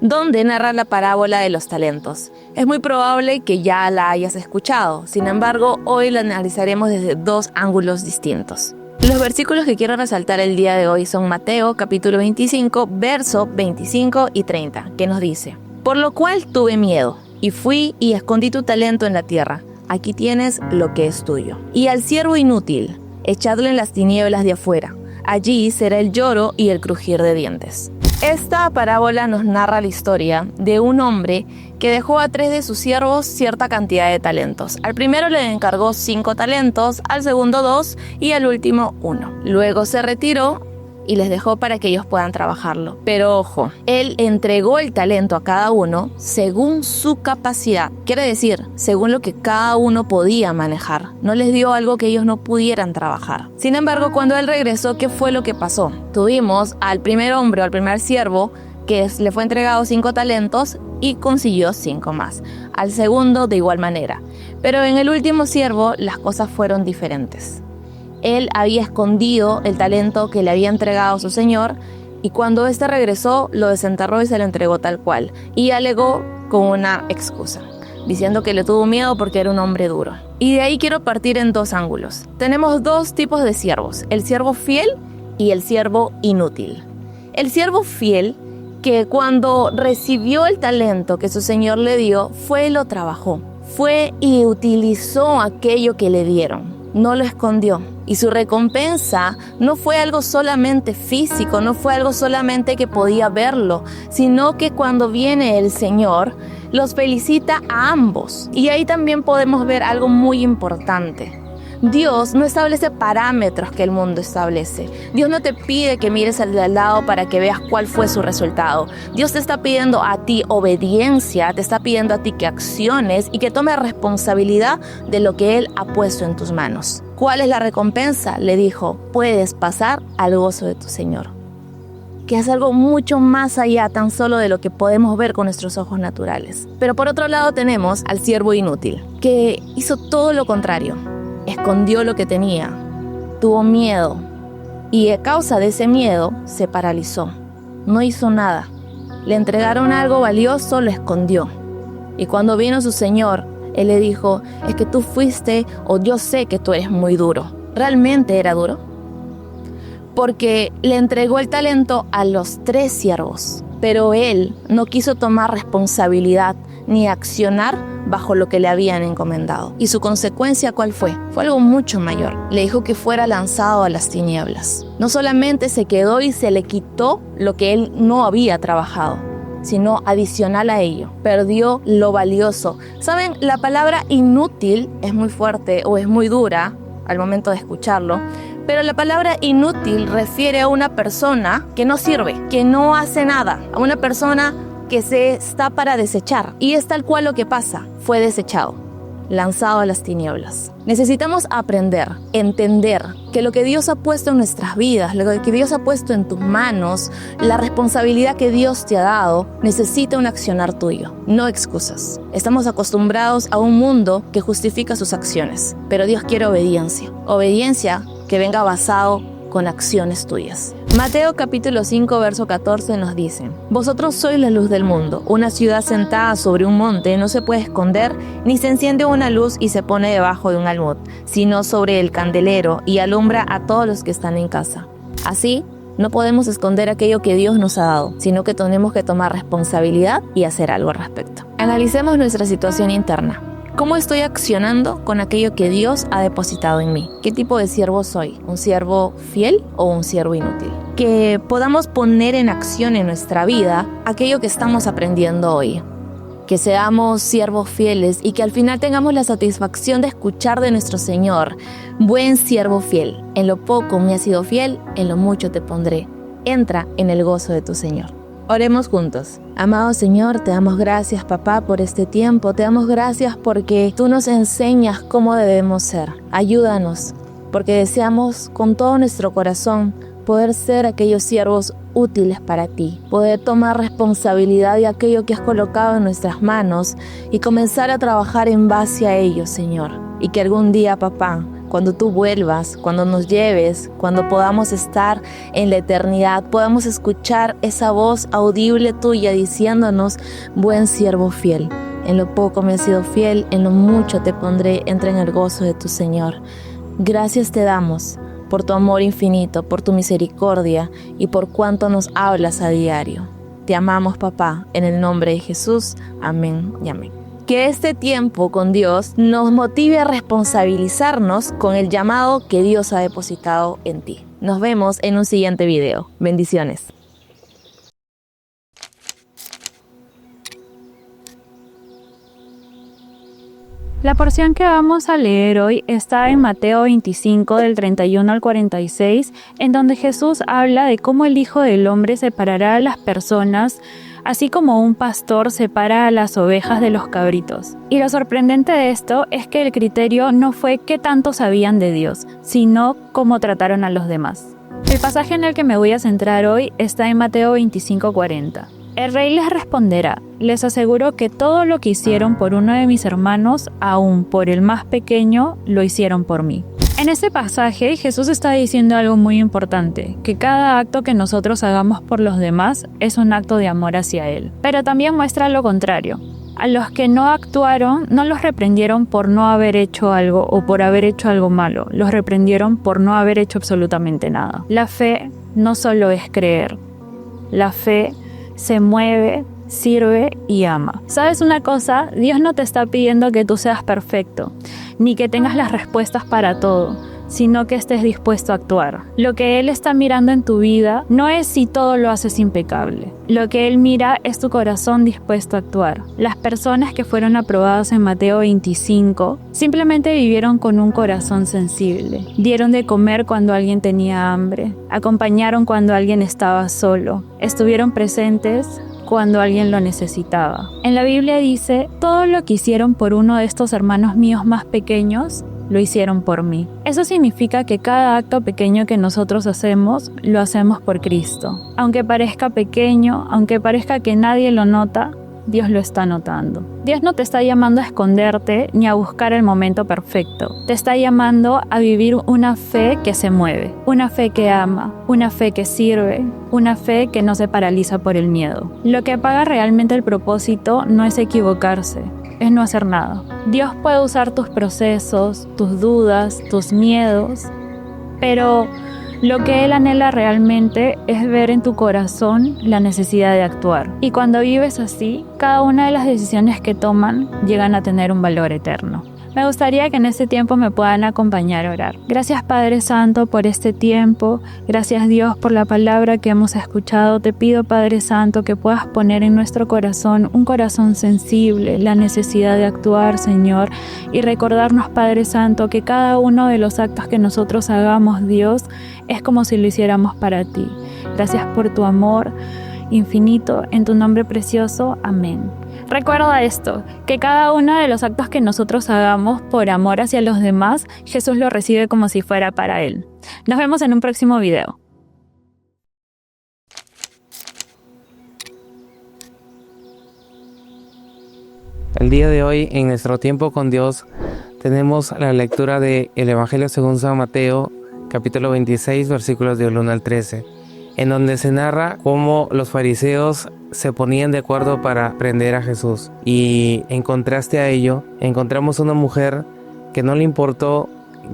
Donde narra la parábola de los talentos. Es muy probable que ya la hayas escuchado, sin embargo, hoy la analizaremos desde dos ángulos distintos. Los versículos que quiero resaltar el día de hoy son Mateo capítulo 25, verso 25 y 30, que nos dice: Por lo cual tuve miedo, y fui y escondí tu talento en la tierra. Aquí tienes lo que es tuyo. Y al siervo inútil, echadlo en las tinieblas de afuera. Allí será el lloro y el crujir de dientes. Esta parábola nos narra la historia de un hombre que dejó a 3 de sus siervos cierta cantidad de talentos. Al primero le encargó 5 talentos, al segundo 2 y al último 1. Luego se retiró y les dejó para que ellos puedan trabajarlo. Pero ojo, él entregó el talento a cada uno según su capacidad. Quiere decir, según lo que cada uno podía manejar. No les dio algo que ellos no pudieran trabajar. Sin embargo, cuando él regresó, ¿qué fue lo que pasó? Tuvimos al primer hombre o al primer siervo que le fue entregado 5 talentos y consiguió 5 más. Al segundo de igual manera. Pero en el último siervo las cosas fueron diferentes. Él había escondido el talento que le había entregado a su señor, y cuando éste regresó lo desenterró y se lo entregó tal cual, y alegó con una excusa, diciendo que le tuvo miedo porque era un hombre duro. Y de ahí quiero partir en dos ángulos. Tenemos dos tipos de siervos: el siervo fiel y el siervo inútil. El siervo fiel, que cuando recibió el talento que su señor le dio, fue y lo trabajó, fue y utilizó aquello que le dieron, no lo escondió. Y su recompensa no fue algo solamente físico, no fue algo solamente que podía verlo, sino que cuando viene el Señor, los felicita a ambos. Y ahí también podemos ver algo muy importante. Dios no establece parámetros que el mundo establece. Dios no te pide que mires al de al lado para que veas cuál fue su resultado. Dios te está pidiendo a ti obediencia, te está pidiendo a ti que acciones y que tomes responsabilidad de lo que Él ha puesto en tus manos. ¿Cuál es la recompensa? Le dijo: puedes pasar al gozo de tu Señor. Que es algo mucho más allá tan solo de lo que podemos ver con nuestros ojos naturales. Pero por otro lado tenemos al siervo inútil, que hizo todo lo contrario. Escondió lo que tenía, tuvo miedo y a causa de ese miedo se paralizó. No hizo nada. Le entregaron algo valioso, lo escondió. Y cuando vino su señor, él le dijo, es que tú fuiste, o yo sé que tú eres muy duro. ¿Realmente era duro? Porque le entregó el talento a los 3 siervos, pero él no quiso tomar responsabilidad ni accionar bajo lo que le habían encomendado. ¿Y su consecuencia cuál fue? Fue algo mucho mayor. Le dijo que fuera lanzado a las tinieblas. No solamente se quedó y se le quitó lo que él no había trabajado, sino adicional a ello, perdió lo valioso. ¿Saben? La palabra inútil es muy fuerte o es muy dura al momento de escucharlo, pero la palabra inútil refiere a una persona que no sirve, que no hace nada, a una persona que se está para desechar. Y es tal cual lo que pasa, fue desechado, lanzado a las tinieblas. Necesitamos aprender, entender que lo que Dios ha puesto en nuestras vidas, lo que Dios ha puesto en tus manos, la responsabilidad que Dios te ha dado, necesita un accionar tuyo, no excusas. Estamos acostumbrados a un mundo que justifica sus acciones, pero Dios quiere obediencia. Obediencia que venga basado con acciones tuyas. Mateo capítulo 5 verso 14 nos dice: Vosotros sois la luz del mundo. Una ciudad sentada sobre un monte no se puede esconder, ni se enciende una luz y se pone debajo de un almud, sino sobre el candelero y alumbra a todos los que están en casa. Así, no podemos esconder aquello que Dios nos ha dado, sino que tenemos que tomar responsabilidad y hacer algo al respecto. Analicemos nuestra situación interna. ¿Cómo estoy accionando con aquello que Dios ha depositado en mí? ¿Qué tipo de siervo soy? ¿Un siervo fiel o un siervo inútil? Que podamos poner en acción en nuestra vida aquello que estamos aprendiendo hoy. Que seamos siervos fieles y que al final tengamos la satisfacción de escuchar de nuestro Señor: buen siervo fiel, en lo poco me has sido fiel, en lo mucho te pondré. Entra en el gozo de tu Señor. Oremos juntos. Amado Señor, te damos gracias, papá, por este tiempo. Te damos gracias porque tú nos enseñas cómo debemos ser. Ayúdanos, porque deseamos con todo nuestro corazón poder ser aquellos siervos útiles para ti, poder tomar responsabilidad de aquello que has colocado en nuestras manos y comenzar a trabajar en base a ello, Señor. Y que algún día, papá, cuando tú vuelvas, cuando nos lleves, cuando podamos estar en la eternidad, podamos escuchar esa voz audible tuya diciéndonos: buen siervo fiel, en lo poco me has sido fiel, en lo mucho te pondré, entra en el gozo de tu Señor. Gracias te damos por tu amor infinito, por tu misericordia y por cuánto nos hablas a diario. Te amamos, papá, en el nombre de Jesús. Amén y amén. Que este tiempo con Dios nos motive a responsabilizarnos con el llamado que Dios ha depositado en ti. Nos vemos en un siguiente video. Bendiciones. La porción que vamos a leer hoy está en Mateo 25 del 31 al 46, en donde Jesús habla de cómo el Hijo del Hombre separará a las personas, así como un pastor separa a las ovejas de los cabritos. Y lo sorprendente de esto es que el criterio no fue qué tanto sabían de Dios, sino cómo trataron a los demás. El pasaje en el que me voy a centrar hoy está en Mateo 25:40. El rey les responderá: les aseguro que todo lo que hicieron por uno de mis hermanos, aun por el más pequeño, lo hicieron por mí. En este pasaje, Jesús está diciendo algo muy importante, que cada acto que nosotros hagamos por los demás es un acto de amor hacia Él. Pero también muestra lo contrario. A los que no actuaron, no los reprendieron por no haber hecho algo o por haber hecho algo malo. Los reprendieron por no haber hecho absolutamente nada. La fe no solo es creer. La fe se mueve, sirve y ama. ¿Sabes una cosa? Dios no te está pidiendo que tú seas perfecto, ni que tengas las respuestas para todo, sino que estés dispuesto a actuar. Lo que Él está mirando en tu vida no es si todo lo haces impecable. Lo que Él mira es tu corazón dispuesto a actuar. Las personas que fueron aprobadas en Mateo 25 simplemente vivieron con un corazón sensible. Dieron de comer cuando alguien tenía hambre. Acompañaron cuando alguien estaba solo. Estuvieron presentes cuando alguien lo necesitaba. En la Biblia dice: todo lo que hicieron por uno de estos hermanos míos más pequeños, lo hicieron por mí. Eso significa que cada acto pequeño que nosotros hacemos, lo hacemos por Cristo. Aunque parezca pequeño, aunque parezca que nadie lo nota, Dios lo está notando. Dios no te está llamando a esconderte ni a buscar el momento perfecto. Te está llamando a vivir una fe que se mueve, una fe que ama, una fe que sirve, una fe que no se paraliza por el miedo. Lo que apaga realmente el propósito no es equivocarse, es no hacer nada. Dios puede usar tus procesos, tus dudas, tus miedos, pero lo que Él anhela realmente es ver en tu corazón la necesidad de actuar. Y cuando vives así, cada una de las decisiones que toman llegan a tener un valor eterno. Me gustaría que en este tiempo me puedan acompañar a orar. Gracias Padre Santo por este tiempo. Gracias Dios por la palabra que hemos escuchado. Te pido Padre Santo que puedas poner en nuestro corazón un corazón sensible, la necesidad de actuar, Señor. Y recordarnos Padre Santo que cada uno de los actos que nosotros hagamos, Dios, es como si lo hiciéramos para ti. Gracias por tu amor infinito. En tu nombre precioso. Amén. Recuerda esto, que cada uno de los actos que nosotros hagamos por amor hacia los demás, Jesús lo recibe como si fuera para Él. Nos vemos en un próximo video. El día de hoy, en nuestro tiempo con Dios, tenemos la lectura del Evangelio según San Mateo, capítulo 26, versículos del 1 al 13, en donde se narra cómo los fariseos se ponían de acuerdo para prender a Jesús. Y en contraste a ello, encontramos una mujer que no le importó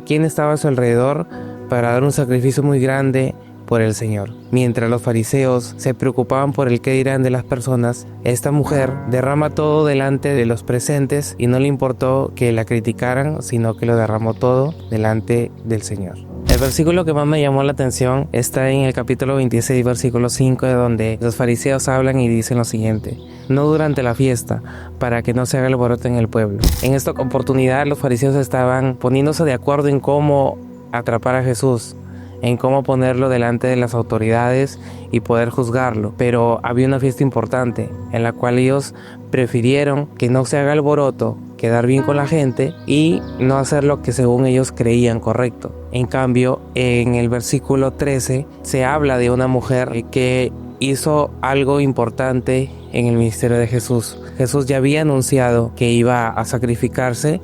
quién estaba a su alrededor para dar un sacrificio muy grande por el Señor. Mientras los fariseos se preocupaban por el qué dirán de las personas, esta mujer derrama todo delante de los presentes y no le importó que la criticaran, sino que lo derramó todo delante del Señor. El versículo que más me llamó la atención está en el capítulo 26, versículo 5, de donde los fariseos hablan y dicen lo siguiente: no durante la fiesta, para que no se haga alboroto en el pueblo. En esta oportunidad los fariseos estaban poniéndose de acuerdo en cómo atrapar a Jesús, en cómo ponerlo delante de las autoridades y poder juzgarlo, pero había una fiesta importante en la cual ellos prefirieron que no se haga alboroto, quedar bien con la gente y no hacer lo que según ellos creían correcto. En cambio, en el versículo 13 se habla de una mujer que hizo algo importante en el ministerio de Jesús. Jesús ya había anunciado que iba a sacrificarse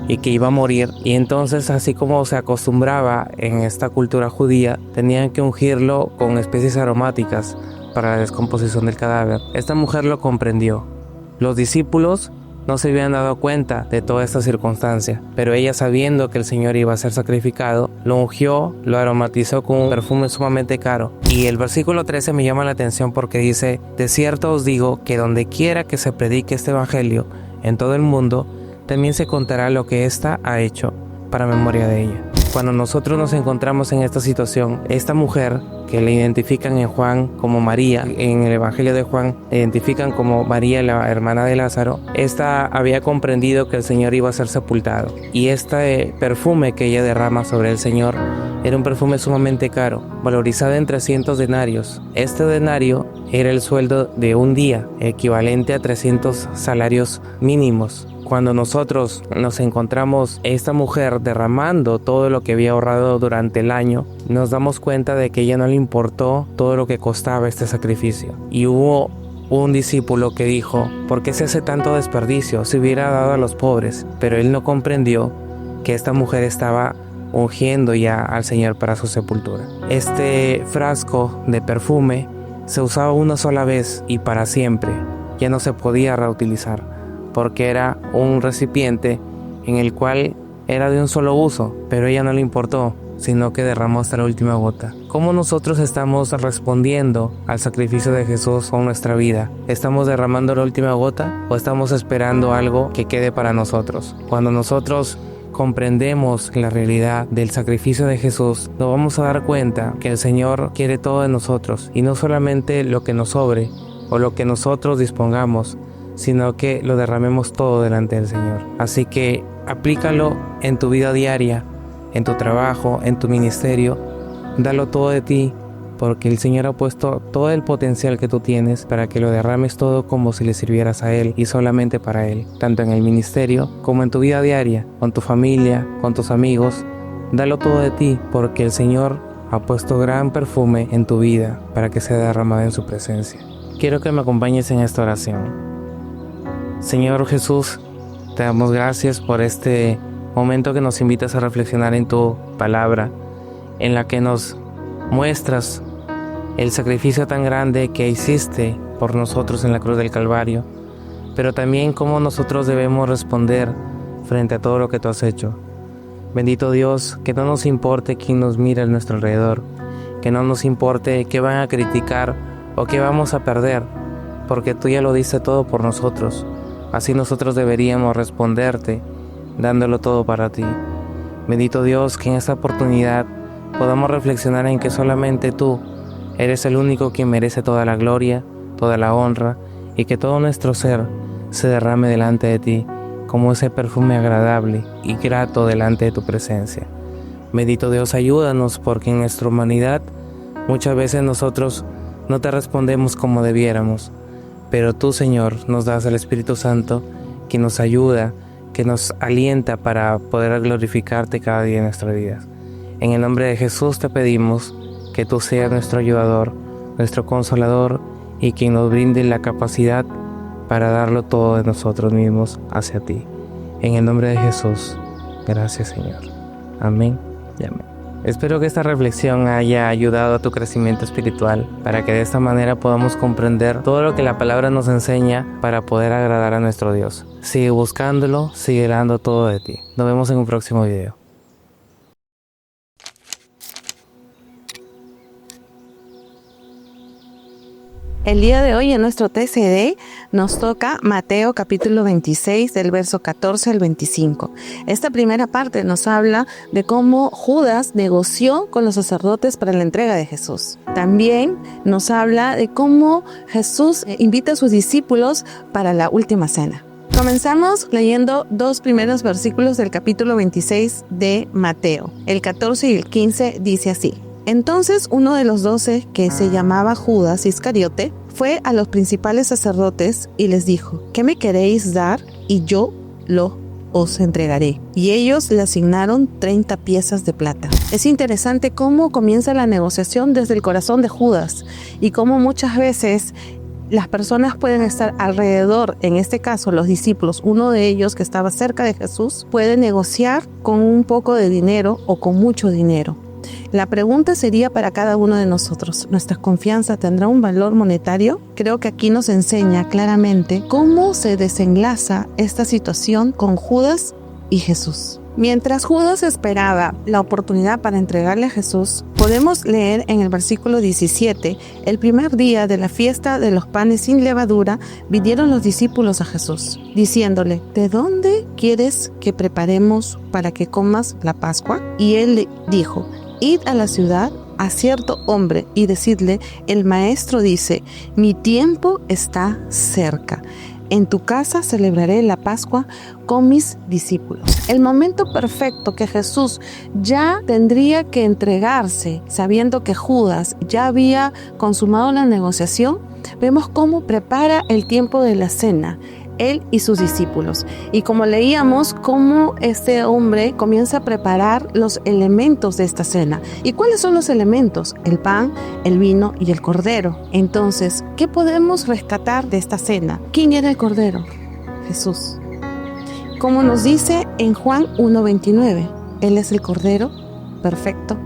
y que iba a morir, y entonces, así como se acostumbraba en esta cultura judía, tenían que ungirlo con especies aromáticas para la descomposición del cadáver. Esta mujer lo comprendió. Los discípulos no se habían dado cuenta de toda esta circunstancia, pero ella, sabiendo que el Señor iba a ser sacrificado, lo ungió, lo aromatizó con un perfume sumamente caro. Y el versículo 13 me llama la atención porque dice: de cierto os digo que donde quiera que se predique este evangelio en todo el mundo, también se contará lo que ésta ha hecho para memoria de ella. Cuando nosotros nos encontramos en esta situación, esta mujer, que le identifican en Juan como María, en el Evangelio de Juan le identifican como María, la hermana de Lázaro, esta había comprendido que el Señor iba a ser sepultado, y este perfume que ella derrama sobre el Señor era un perfume sumamente caro, valorizado en 300 denarios. Este denario era el sueldo de un día, equivalente a 300 salarios mínimos. Cuando nosotros nos encontramos esta mujer derramando todo lo que había ahorrado durante el año, nos damos cuenta de que a ella no le importó todo lo que costaba este sacrificio. Y hubo un discípulo que dijo: ¿por qué se hace tanto desperdicio? Se hubiera dado a los pobres. Pero él no comprendió que esta mujer estaba ungiendo ya al Señor para su sepultura. Este frasco de perfume se usaba una sola vez y para siempre. Ya no se podía reutilizar, porque era un recipiente en el cual era de un solo uso, pero a ella no le importó, sino que derramó hasta la última gota. ¿Cómo nosotros estamos respondiendo al sacrificio de Jesús con nuestra vida? ¿Estamos derramando la última gota o estamos esperando algo que quede para nosotros? Cuando nosotros comprendemos la realidad del sacrificio de Jesús, nos vamos a dar cuenta que el Señor quiere todo de nosotros, y no solamente lo que nos sobre o lo que nosotros dispongamos, sino que lo derramemos todo delante del Señor. Así que aplícalo en tu vida diaria, en tu trabajo, en tu ministerio. Dalo todo de ti, porque el Señor ha puesto todo el potencial que tú tienes para que lo derrames todo como si le sirvieras a Él y solamente para Él, tanto en el ministerio como en tu vida diaria, con tu familia, con tus amigos. Dalo todo de ti, porque el Señor ha puesto gran perfume en tu vida para que sea derramado en su presencia. Quiero que me acompañes en esta oración. Señor Jesús, te damos gracias por este momento que nos invitas a reflexionar en tu palabra, en la que nos muestras el sacrificio tan grande que hiciste por nosotros en la cruz del Calvario, pero también cómo nosotros debemos responder frente a todo lo que tú has hecho. Bendito Dios, que no nos importe quién nos mira a nuestro alrededor, que no nos importe qué van a criticar o qué vamos a perder, porque tú ya lo diste todo por nosotros. Así nosotros deberíamos responderte, dándolo todo para ti. Bendito Dios, que en esta oportunidad podamos reflexionar en que solamente tú eres el único quien merece toda la gloria, toda la honra, y que todo nuestro ser se derrame delante de ti, como ese perfume agradable y grato delante de tu presencia. Bendito Dios, ayúdanos, porque en nuestra humanidad muchas veces nosotros no te respondemos como debiéramos, pero tú, Señor, nos das el Espíritu Santo que nos ayuda, que nos alienta para poder glorificarte cada día en nuestra vida. En el nombre de Jesús te pedimos que tú seas nuestro ayudador, nuestro consolador y quien nos brinde la capacidad para darlo todo de nosotros mismos hacia ti. En el nombre de Jesús, gracias, Señor. Amén y amén. Espero que esta reflexión haya ayudado a tu crecimiento espiritual, para que de esta manera podamos comprender todo lo que la palabra nos enseña para poder agradar a nuestro Dios. Sigue buscándolo, sigue dando todo de ti. Nos vemos en un próximo video. El día de hoy en nuestro TCD nos toca Mateo capítulo 26 del verso 14 al 25. Esta primera parte nos habla de cómo Judas negoció con los sacerdotes para la entrega de Jesús. También nos habla de cómo Jesús invita a sus discípulos para la última cena. Comenzamos leyendo dos primeros versículos del capítulo 26 de Mateo. El 14 y el 15 dice así: Entonces uno de los 12, que se llamaba Judas Iscariote, fue a los principales sacerdotes y les dijo: ¿Qué me queréis dar? Y yo os entregaré. Y ellos le asignaron 30 piezas de plata. Es interesante cómo comienza la negociación desde el corazón de Judas y cómo muchas veces las personas pueden estar alrededor, en este caso los discípulos, uno de ellos que estaba cerca de Jesús, puede negociar con un poco de dinero o con mucho dinero. La pregunta sería para cada uno de nosotros: ¿nuestra confianza tendrá un valor monetario? Creo que aquí nos enseña claramente cómo se desenlaza esta situación con Judas y Jesús. Mientras Judas esperaba la oportunidad para entregarle a Jesús, podemos leer en el versículo 17: el primer día de la fiesta de los panes sin levadura, vinieron los discípulos a Jesús, diciéndole: ¿de dónde quieres que preparemos para que comas la Pascua? Y él le dijo: Id a la ciudad a cierto hombre y decidle: el maestro dice, mi tiempo está cerca. En tu casa celebraré la Pascua con mis discípulos. El momento perfecto que Jesús ya tendría que entregarse, sabiendo que Judas ya había consumado la negociación, vemos cómo prepara el tiempo de la cena, él y sus discípulos. Y como leíamos, cómo este hombre comienza a preparar los elementos de esta cena. ¿Y cuáles son los elementos? El pan, el vino y el cordero. Entonces, ¿qué podemos rescatar de esta cena? ¿Quién era el cordero? Jesús. Como nos dice en Juan 1:29, Él es el cordero perfecto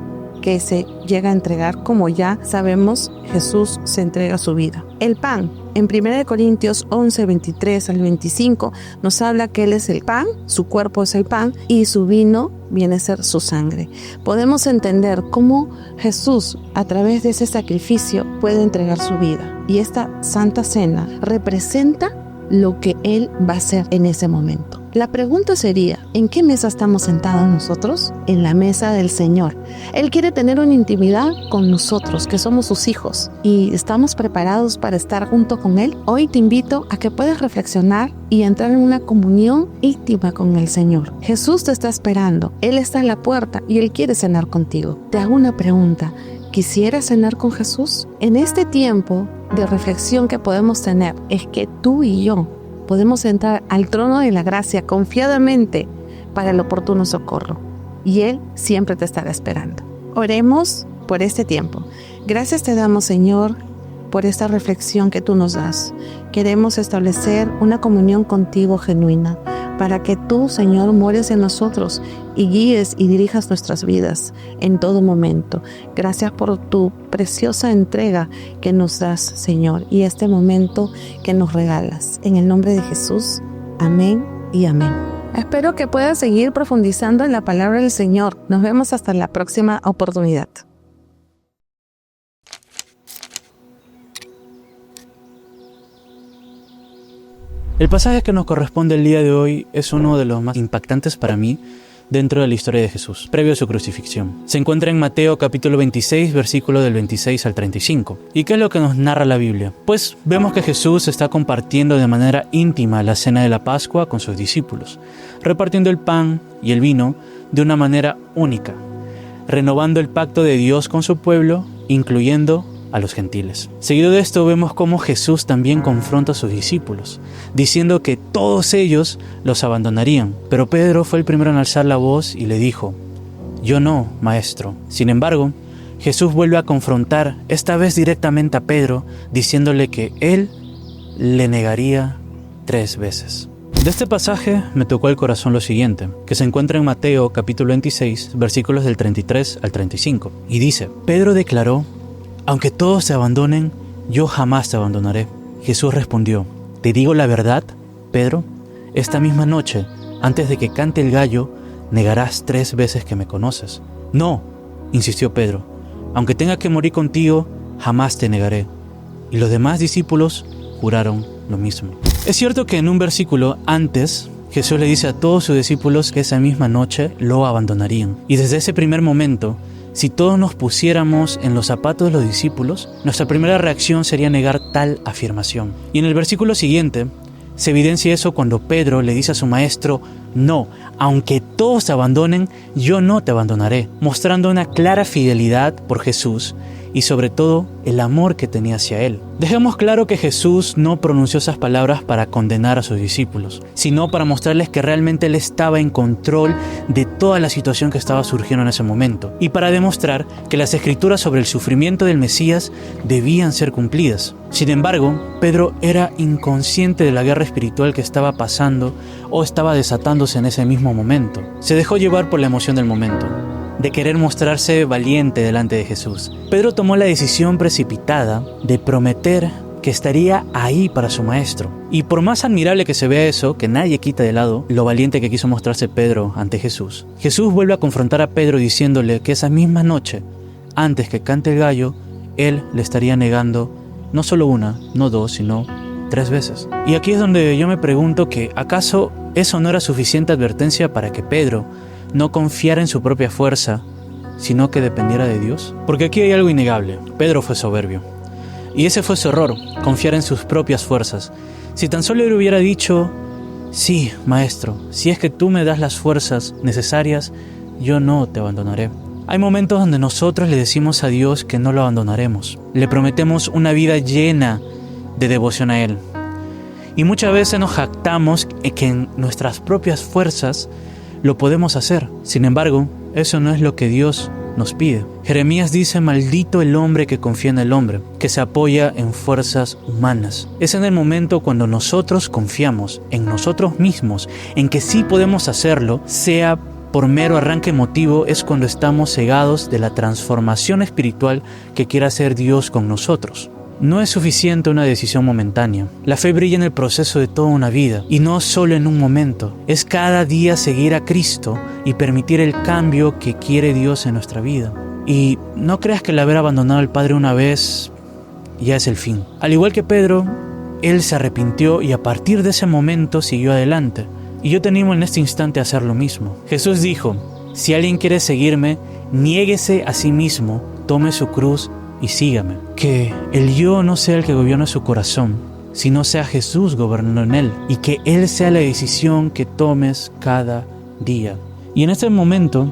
que se llega a entregar. Como ya sabemos, Jesús se entrega su vida. El pan, en 1 Corintios 11, 23 al 25, nos habla que Él es el pan, su cuerpo es el pan y su vino viene a ser su sangre. Podemos entender cómo Jesús, a través de ese sacrificio, puede entregar su vida. Y esta Santa Cena representa lo que Él va a hacer en ese momento. La pregunta sería: ¿en qué mesa estamos sentados nosotros? En la mesa del Señor. Él quiere tener una intimidad con nosotros, que somos sus hijos, y estamos preparados para estar junto con Él. Hoy te invito a que puedas reflexionar y entrar en una comunión íntima con el Señor. Jesús te está esperando, Él está en la puerta y Él quiere cenar contigo. Te hago una pregunta: ¿quisieras cenar con Jesús? En este tiempo de reflexión que podemos tener, es que tú y yo podemos entrar al trono de la gracia confiadamente para el oportuno socorro. Y Él siempre te estará esperando. Oremos por este tiempo. Gracias te damos, Señor, por esta reflexión que tú nos das. Queremos establecer una comunión contigo genuina, para que tú, Señor, mores en nosotros y guíes y dirijas nuestras vidas en todo momento. Gracias por tu preciosa entrega que nos das, Señor, y este momento que nos regalas. En el nombre de Jesús, amén y amén. Espero que puedas seguir profundizando en la palabra del Señor. Nos vemos hasta la próxima oportunidad. El pasaje que nos corresponde el día de hoy es uno de los más impactantes para mí dentro de la historia de Jesús, previo a su crucifixión. Se encuentra en Mateo capítulo 26, versículo del 26 al 35. ¿Y qué es lo que nos narra la Biblia? Pues vemos que Jesús está compartiendo de manera íntima la cena de la Pascua con sus discípulos, repartiendo el pan y el vino de una manera única, renovando el pacto de Dios con su pueblo, incluyendo a los gentiles. Seguido de esto vemos cómo Jesús también confronta a sus discípulos, diciendo que todos ellos los abandonarían. Pero Pedro fue el primero en alzar la voz y le dijo: «Yo no, maestro». Sin embargo, Jesús vuelve a confrontar, esta vez directamente a Pedro, diciéndole que él le negaría 3 veces. De este pasaje me tocó el corazón lo siguiente, que se encuentra en Mateo capítulo 26, versículos del 33 al 35, y dice: Pedro declaró: «Aunque todos te abandonen, yo jamás te abandonaré». Jesús respondió: «Te digo la verdad, Pedro, esta misma noche, antes de que cante el gallo, negarás 3 veces que me conoces». «No», insistió Pedro, «aunque tenga que morir contigo, jamás te negaré». Y los demás discípulos juraron lo mismo. Es cierto que en un versículo antes, Jesús le dice a todos sus discípulos que esa misma noche lo abandonarían. Y desde ese primer momento, si todos nos pusiéramos en los zapatos de los discípulos, nuestra primera reacción sería negar tal afirmación. Y en el versículo siguiente, se evidencia eso cuando Pedro le dice a su maestro: «No, aunque todos te abandonen, yo no te abandonaré», mostrando una clara fidelidad por Jesús y sobre todo el amor que tenía hacia él. Dejemos claro que Jesús no pronunció esas palabras para condenar a sus discípulos, sino para mostrarles que realmente él estaba en control de toda la situación que estaba surgiendo en ese momento, y para demostrar que las escrituras sobre el sufrimiento del Mesías debían ser cumplidas. Sin embargo, Pedro era inconsciente de la guerra espiritual que estaba pasando o estaba desatándose en ese mismo momento. Se dejó llevar por la emoción del momento, de querer mostrarse valiente delante de Jesús. Pedro tomó la decisión precipitada de prometer que estaría ahí para su maestro. Y por más admirable que se vea eso, que nadie quita de lado lo valiente que quiso mostrarse Pedro ante Jesús, Jesús vuelve a confrontar a Pedro diciéndole que esa misma noche, antes que cante el gallo, él le estaría negando no solo 1, no 2, sino 3 veces. Y aquí es donde yo me pregunto que ¿acaso eso no era suficiente advertencia para que Pedro no confiara en su propia fuerza, sino que dependiera de Dios? Porque aquí hay algo innegable: Pedro fue soberbio. Y ese fue su error, confiar en sus propias fuerzas. Si tan solo le hubiera dicho: «Sí, maestro, si es que tú me das las fuerzas necesarias, yo no te abandonaré». Hay momentos donde nosotros le decimos a Dios que no lo abandonaremos. Le prometemos una vida llena de devoción a Él. Y muchas veces nos jactamos que en nuestras propias fuerzas lo podemos hacer. Sin embargo, eso no es lo que Dios nos pide. Jeremías dice: «Maldito el hombre que confía en el hombre, que se apoya en fuerzas humanas». Es en el momento cuando nosotros confiamos en nosotros mismos, en que sí podemos hacerlo, sea por mero arranque emotivo, es cuando estamos cegados de la transformación espiritual que quiere hacer Dios con nosotros. No es suficiente una decisión momentánea. La fe brilla en el proceso de toda una vida, y no solo en un momento. Es cada día seguir a Cristo y permitir el cambio que quiere Dios en nuestra vida. Y no creas que el haber abandonado al Padre una vez ya es el fin. Al igual que Pedro, él se arrepintió y a partir de ese momento siguió adelante. Y yo te animo en este instante a hacer lo mismo. Jesús dijo: «Si alguien quiere seguirme, niéguese a sí mismo, tome su cruz y sígame». Que el yo no sea el que gobierne su corazón, sino sea Jesús gobernando en él, y que Él sea la decisión que tomes cada día. Y en este momento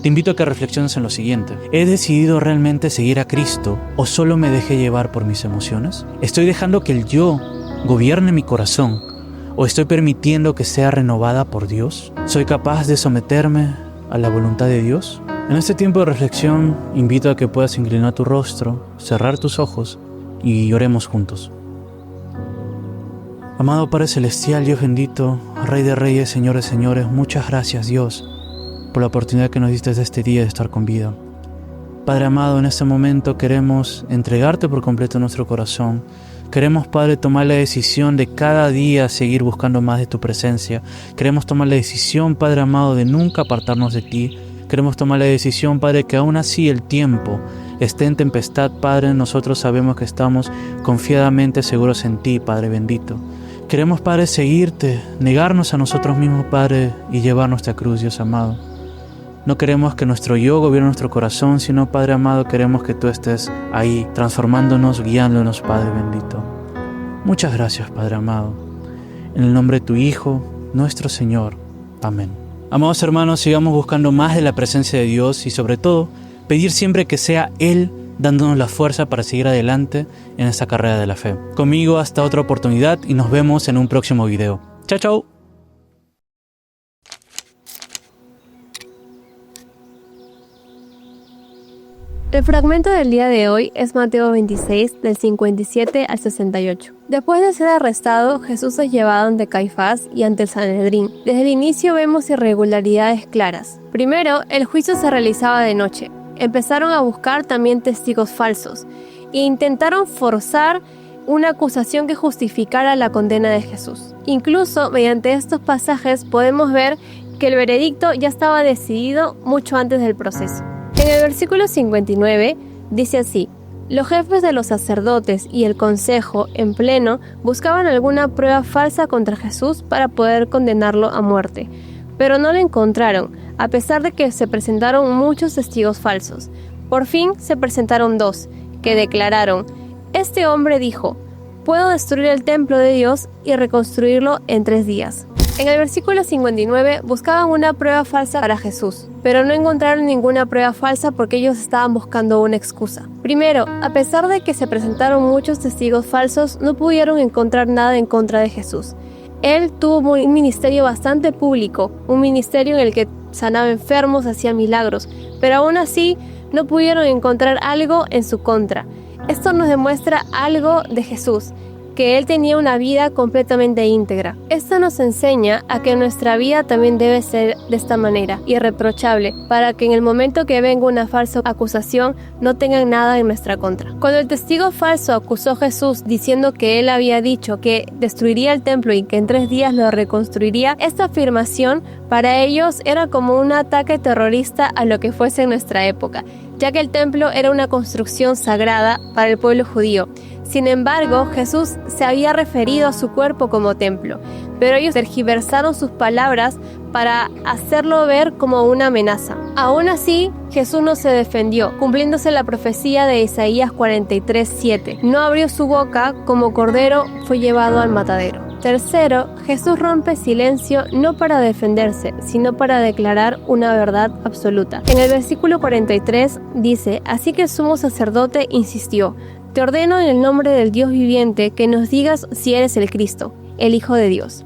te invito a que reflexiones en lo siguiente: ¿he decidido realmente seguir a Cristo o solo me dejé llevar por mis emociones? ¿Estoy dejando que el yo gobierne mi corazón o estoy permitiendo que sea renovada por Dios? ¿Soy capaz de someterme a la voluntad de Dios? En este tiempo de reflexión, invito a que puedas inclinar tu rostro, cerrar tus ojos y oremos juntos. Amado Padre Celestial, Dios bendito, Rey de Reyes, Señor de Señores, muchas gracias, Dios, por la oportunidad que nos diste de este día de estar con vida. Padre amado, en este momento queremos entregarte por completo nuestro corazón. Queremos, Padre, tomar la decisión de cada día seguir buscando más de tu presencia. Queremos tomar la decisión, Padre amado, de nunca apartarnos de ti. Queremos tomar la decisión, Padre, que aún así el tiempo esté en tempestad, Padre, nosotros sabemos que estamos confiadamente seguros en ti, Padre bendito. Queremos, Padre, seguirte, negarnos a nosotros mismos, Padre, y llevar nuestra cruz, Dios amado. No queremos que nuestro yo gobierne nuestro corazón, sino, Padre amado, queremos que tú estés ahí, transformándonos, guiándonos, Padre bendito. Muchas gracias, Padre amado. En el nombre de tu Hijo, nuestro Señor. Amén. Amados hermanos, sigamos buscando más de la presencia de Dios y sobre todo, pedir siempre que sea Él dándonos la fuerza para seguir adelante en esta carrera de la fe. Conmigo hasta otra oportunidad y nos vemos en un próximo video. Chao, chao. El fragmento del día de hoy es Mateo 26, del 57 al 68. Después de ser arrestado, Jesús es llevado ante Caifás y ante el Sanedrín. Desde el inicio vemos irregularidades claras. Primero, el juicio se realizaba de noche. Empezaron a buscar también testigos falsos e intentaron forzar una acusación que justificara la condena de Jesús. Incluso mediante estos pasajes podemos ver que el veredicto ya estaba decidido mucho antes del proceso. En el versículo 59 dice así: los jefes de los sacerdotes y el consejo en pleno buscaban alguna prueba falsa contra Jesús para poder condenarlo a muerte, pero no lo encontraron, a pesar de que se presentaron muchos testigos falsos. Por fin se presentaron dos, que declararon: este hombre dijo, puedo destruir el templo de Dios y reconstruirlo en 3 días. En el versículo 59 buscaban una prueba falsa para Jesús, pero no encontraron ninguna prueba falsa porque ellos estaban buscando una excusa. Primero, a pesar de que se presentaron muchos testigos falsos, no pudieron encontrar nada en contra de Jesús. Él tuvo un ministerio bastante público, un ministerio en el que sanaba enfermos, hacía milagros, pero aún así no pudieron encontrar algo en su contra. Esto nos demuestra algo de Jesús, que Él tenía una vida completamente íntegra. Esto nos enseña a que nuestra vida también debe ser de esta manera, irreprochable, para que en el momento que venga una falsa acusación no tengan nada en nuestra contra. Cuando el testigo falso acusó a Jesús diciendo que Él había dicho que destruiría el templo y que en 3 días lo reconstruiría, esta afirmación para ellos era como un ataque terrorista a lo que fuese en nuestra época, ya que el templo era una construcción sagrada para el pueblo judío. Sin embargo, Jesús se había referido a su cuerpo como templo, pero ellos tergiversaron sus palabras para hacerlo ver como una amenaza. Aún así, Jesús no se defendió, cumpliéndose la profecía de Isaías 43:7. No abrió su boca, como cordero fue llevado al matadero. Tercero, Jesús rompe silencio no para defenderse, sino para declarar una verdad absoluta. En el versículo 43 dice: así que el sumo sacerdote insistió: te ordeno en el nombre del Dios viviente que nos digas si eres el Cristo, el Hijo de Dios.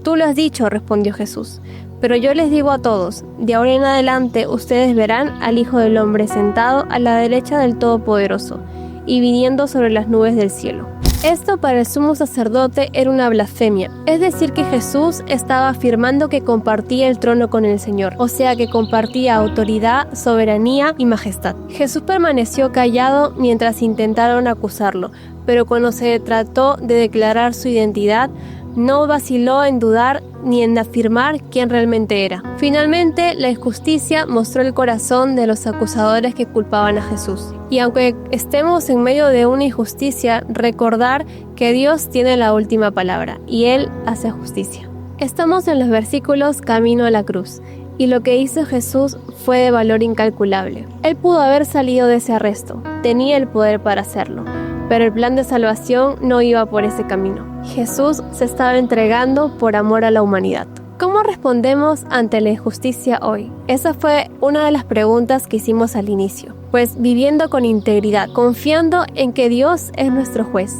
Tú lo has dicho, respondió Jesús, pero yo les digo a todos, de ahora en adelante ustedes verán al Hijo del Hombre sentado a la derecha del Todopoderoso y viniendo sobre las nubes del cielo. Esto para el sumo sacerdote era una blasfemia, es decir que Jesús estaba afirmando que compartía el trono con el Señor, o sea que compartía autoridad, soberanía y majestad. Jesús permaneció callado mientras intentaron acusarlo, pero cuando se trató de declarar su identidad, no vaciló en dudar ni en afirmar quién realmente era. Finalmente, la injusticia mostró el corazón de los acusadores que culpaban a Jesús. Y aunque estemos en medio de una injusticia, recordar que Dios tiene la última palabra y Él hace justicia. Estamos en los versículos camino a la cruz. Y lo que hizo Jesús fue de valor incalculable. Él pudo haber salido de ese arresto, tenía el poder para hacerlo, pero el plan de salvación no iba por ese camino. Jesús se estaba entregando por amor a la humanidad. ¿Cómo respondemos ante la injusticia hoy? Esa fue una de las preguntas que hicimos al inicio. Pues viviendo con integridad, confiando en que Dios es nuestro juez,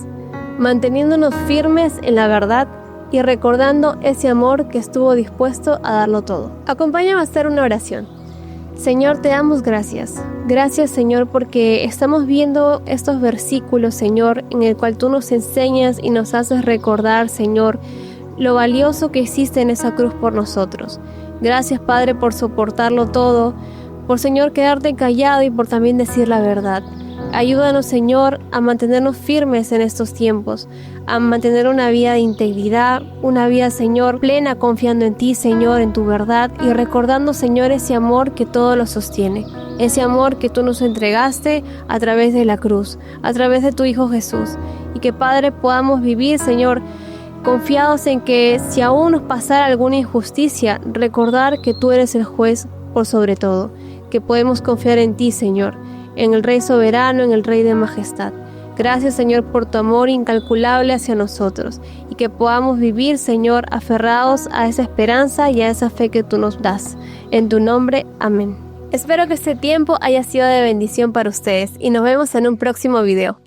manteniéndonos firmes en la verdad y recordando ese amor que estuvo dispuesto a darlo todo. Acompáñame a hacer una oración. Señor, te damos gracias. Gracias, Señor, porque estamos viendo estos versículos, Señor, en el cual tú nos enseñas y nos haces recordar, Señor, lo valioso que existe en esa cruz por nosotros. Gracias, Padre, por soportarlo todo, por, Señor, quedarte callado y por también decir la verdad. Ayúdanos, Señor, a mantenernos firmes en estos tiempos, a mantener una vida de integridad, una vida, Señor, plena, confiando en ti, Señor, en tu verdad y recordando, Señor, ese amor que todo lo sostiene, ese amor que tú nos entregaste a través de la cruz, a través de tu Hijo Jesús. Y que, Padre, podamos vivir, Señor, confiados en que si aún nos pasara alguna injusticia, recordar que tú eres el juez por sobre todo, que podemos confiar en ti, Señor, en el Rey soberano, en el Rey de majestad. Gracias, Señor, por tu amor incalculable hacia nosotros y que podamos vivir, Señor, aferrados a esa esperanza y a esa fe que tú nos das. En tu nombre, amén. Espero que este tiempo haya sido de bendición para ustedes y nos vemos en un próximo video.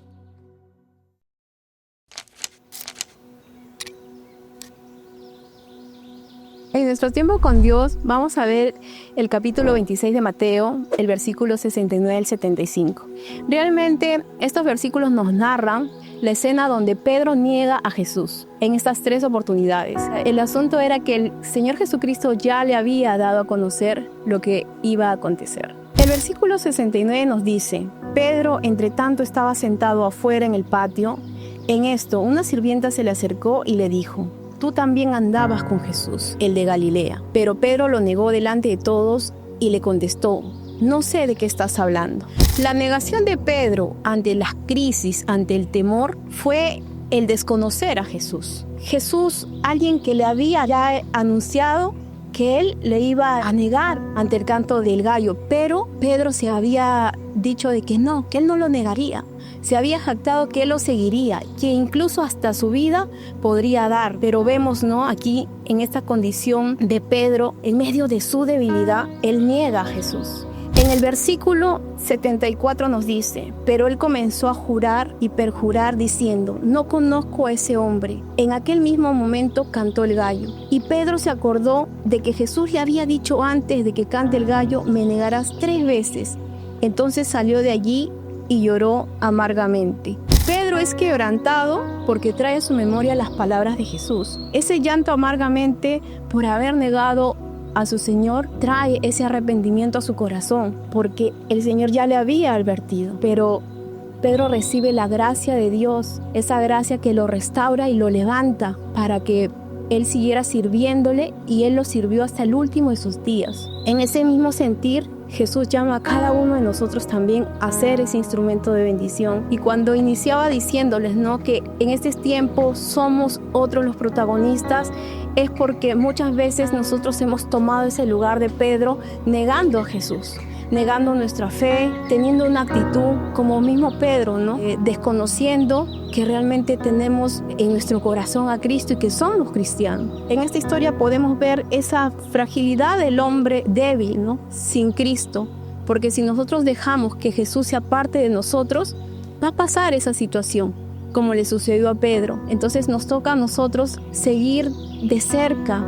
En nuestro tiempo con Dios vamos a ver el capítulo 26 de Mateo, el versículo 69 al 75. Realmente estos versículos nos narran la escena donde Pedro niega a Jesús en estas 3 oportunidades. El asunto era que el Señor Jesucristo ya le había dado a conocer lo que iba a acontecer. El versículo 69 nos dice: Pedro, entre tanto, estaba sentado afuera en el patio. En esto, una sirvienta se le acercó y le dijo: tú también andabas con Jesús, el de Galilea. Pero Pedro lo negó delante de todos y le contestó: no sé de qué estás hablando. La negación de Pedro ante las crisis, ante el temor, fue el desconocer a Jesús. Jesús, alguien que le había ya anunciado que él le iba a negar ante el canto del gallo, pero Pedro se había dicho de que él no lo negaría. Se había jactado que él lo seguiría, que incluso hasta su vida podría dar. Pero vemos, aquí en esta condición de Pedro, en medio de su debilidad, él niega a Jesús. En el versículo 74 nos dice: pero él comenzó a jurar y perjurar diciendo: no conozco a ese hombre. En aquel mismo momento cantó el gallo. Y Pedro se acordó de que Jesús le había dicho antes de que cante el gallo: me negarás 3 veces. Entonces salió de allí y lloró amargamente. Pedro es quebrantado porque trae a su memoria las palabras de Jesús. Ese llanto amargamente por haber negado a su Señor trae ese arrepentimiento a su corazón, porque el Señor ya le había advertido. Pero Pedro recibe la gracia de Dios, esa gracia que lo restaura y lo levanta para que él siguiera sirviéndole, y él lo sirvió hasta el último de sus días. En ese mismo sentir, Jesús llama a cada uno de nosotros también a ser ese instrumento de bendición. Y cuando iniciaba diciéndoles que en este tiempo somos otros los protagonistas, es porque muchas veces nosotros hemos tomado ese lugar de Pedro, negando a Jesús, negando nuestra fe, teniendo una actitud como mismo Pedro, desconociendo que realmente tenemos en nuestro corazón a Cristo y que somos cristianos. En esta historia podemos ver esa fragilidad del hombre débil, sin Cristo, porque si nosotros dejamos que Jesús sea parte de nosotros, va a pasar esa situación, como le sucedió a Pedro. Entonces nos toca a nosotros seguir de cerca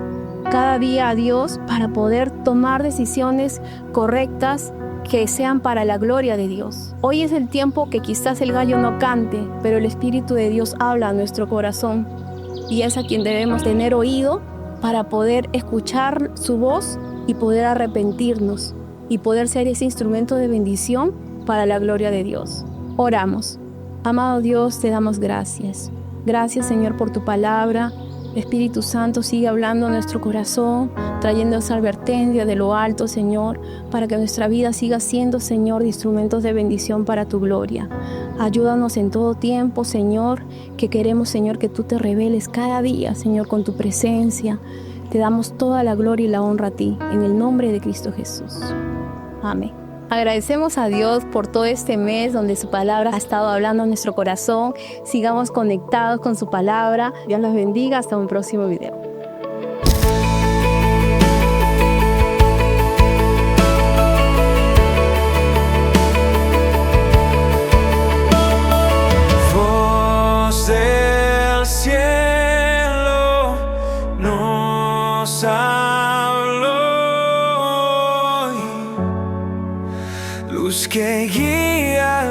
cada día a Dios para poder tomar decisiones correctas que sean para la gloria de Dios. Hoy es el tiempo que quizás el gallo no cante, pero el Espíritu de Dios habla a nuestro corazón, y es a quien debemos tener oído para poder escuchar su voz y poder arrepentirnos y poder ser ese instrumento de bendición para la gloria de Dios. Oramos. Amado Dios, te damos gracias. Gracias, Señor, por tu palabra. Espíritu Santo, sigue hablando a nuestro corazón, trayendo esa advertencia de lo alto, Señor, para que nuestra vida siga siendo, Señor, de instrumentos de bendición para tu gloria. Ayúdanos en todo tiempo, Señor, que queremos, Señor, que tú te reveles cada día, Señor, con tu presencia. Te damos toda la gloria y la honra a ti, en el nombre de Cristo Jesús. Amén. Agradecemos a Dios por todo este mes donde su palabra ha estado hablando a nuestro corazón. Sigamos conectados con su palabra. Dios los bendiga. Hasta un próximo video. Voz del cielo nos habló hoy. día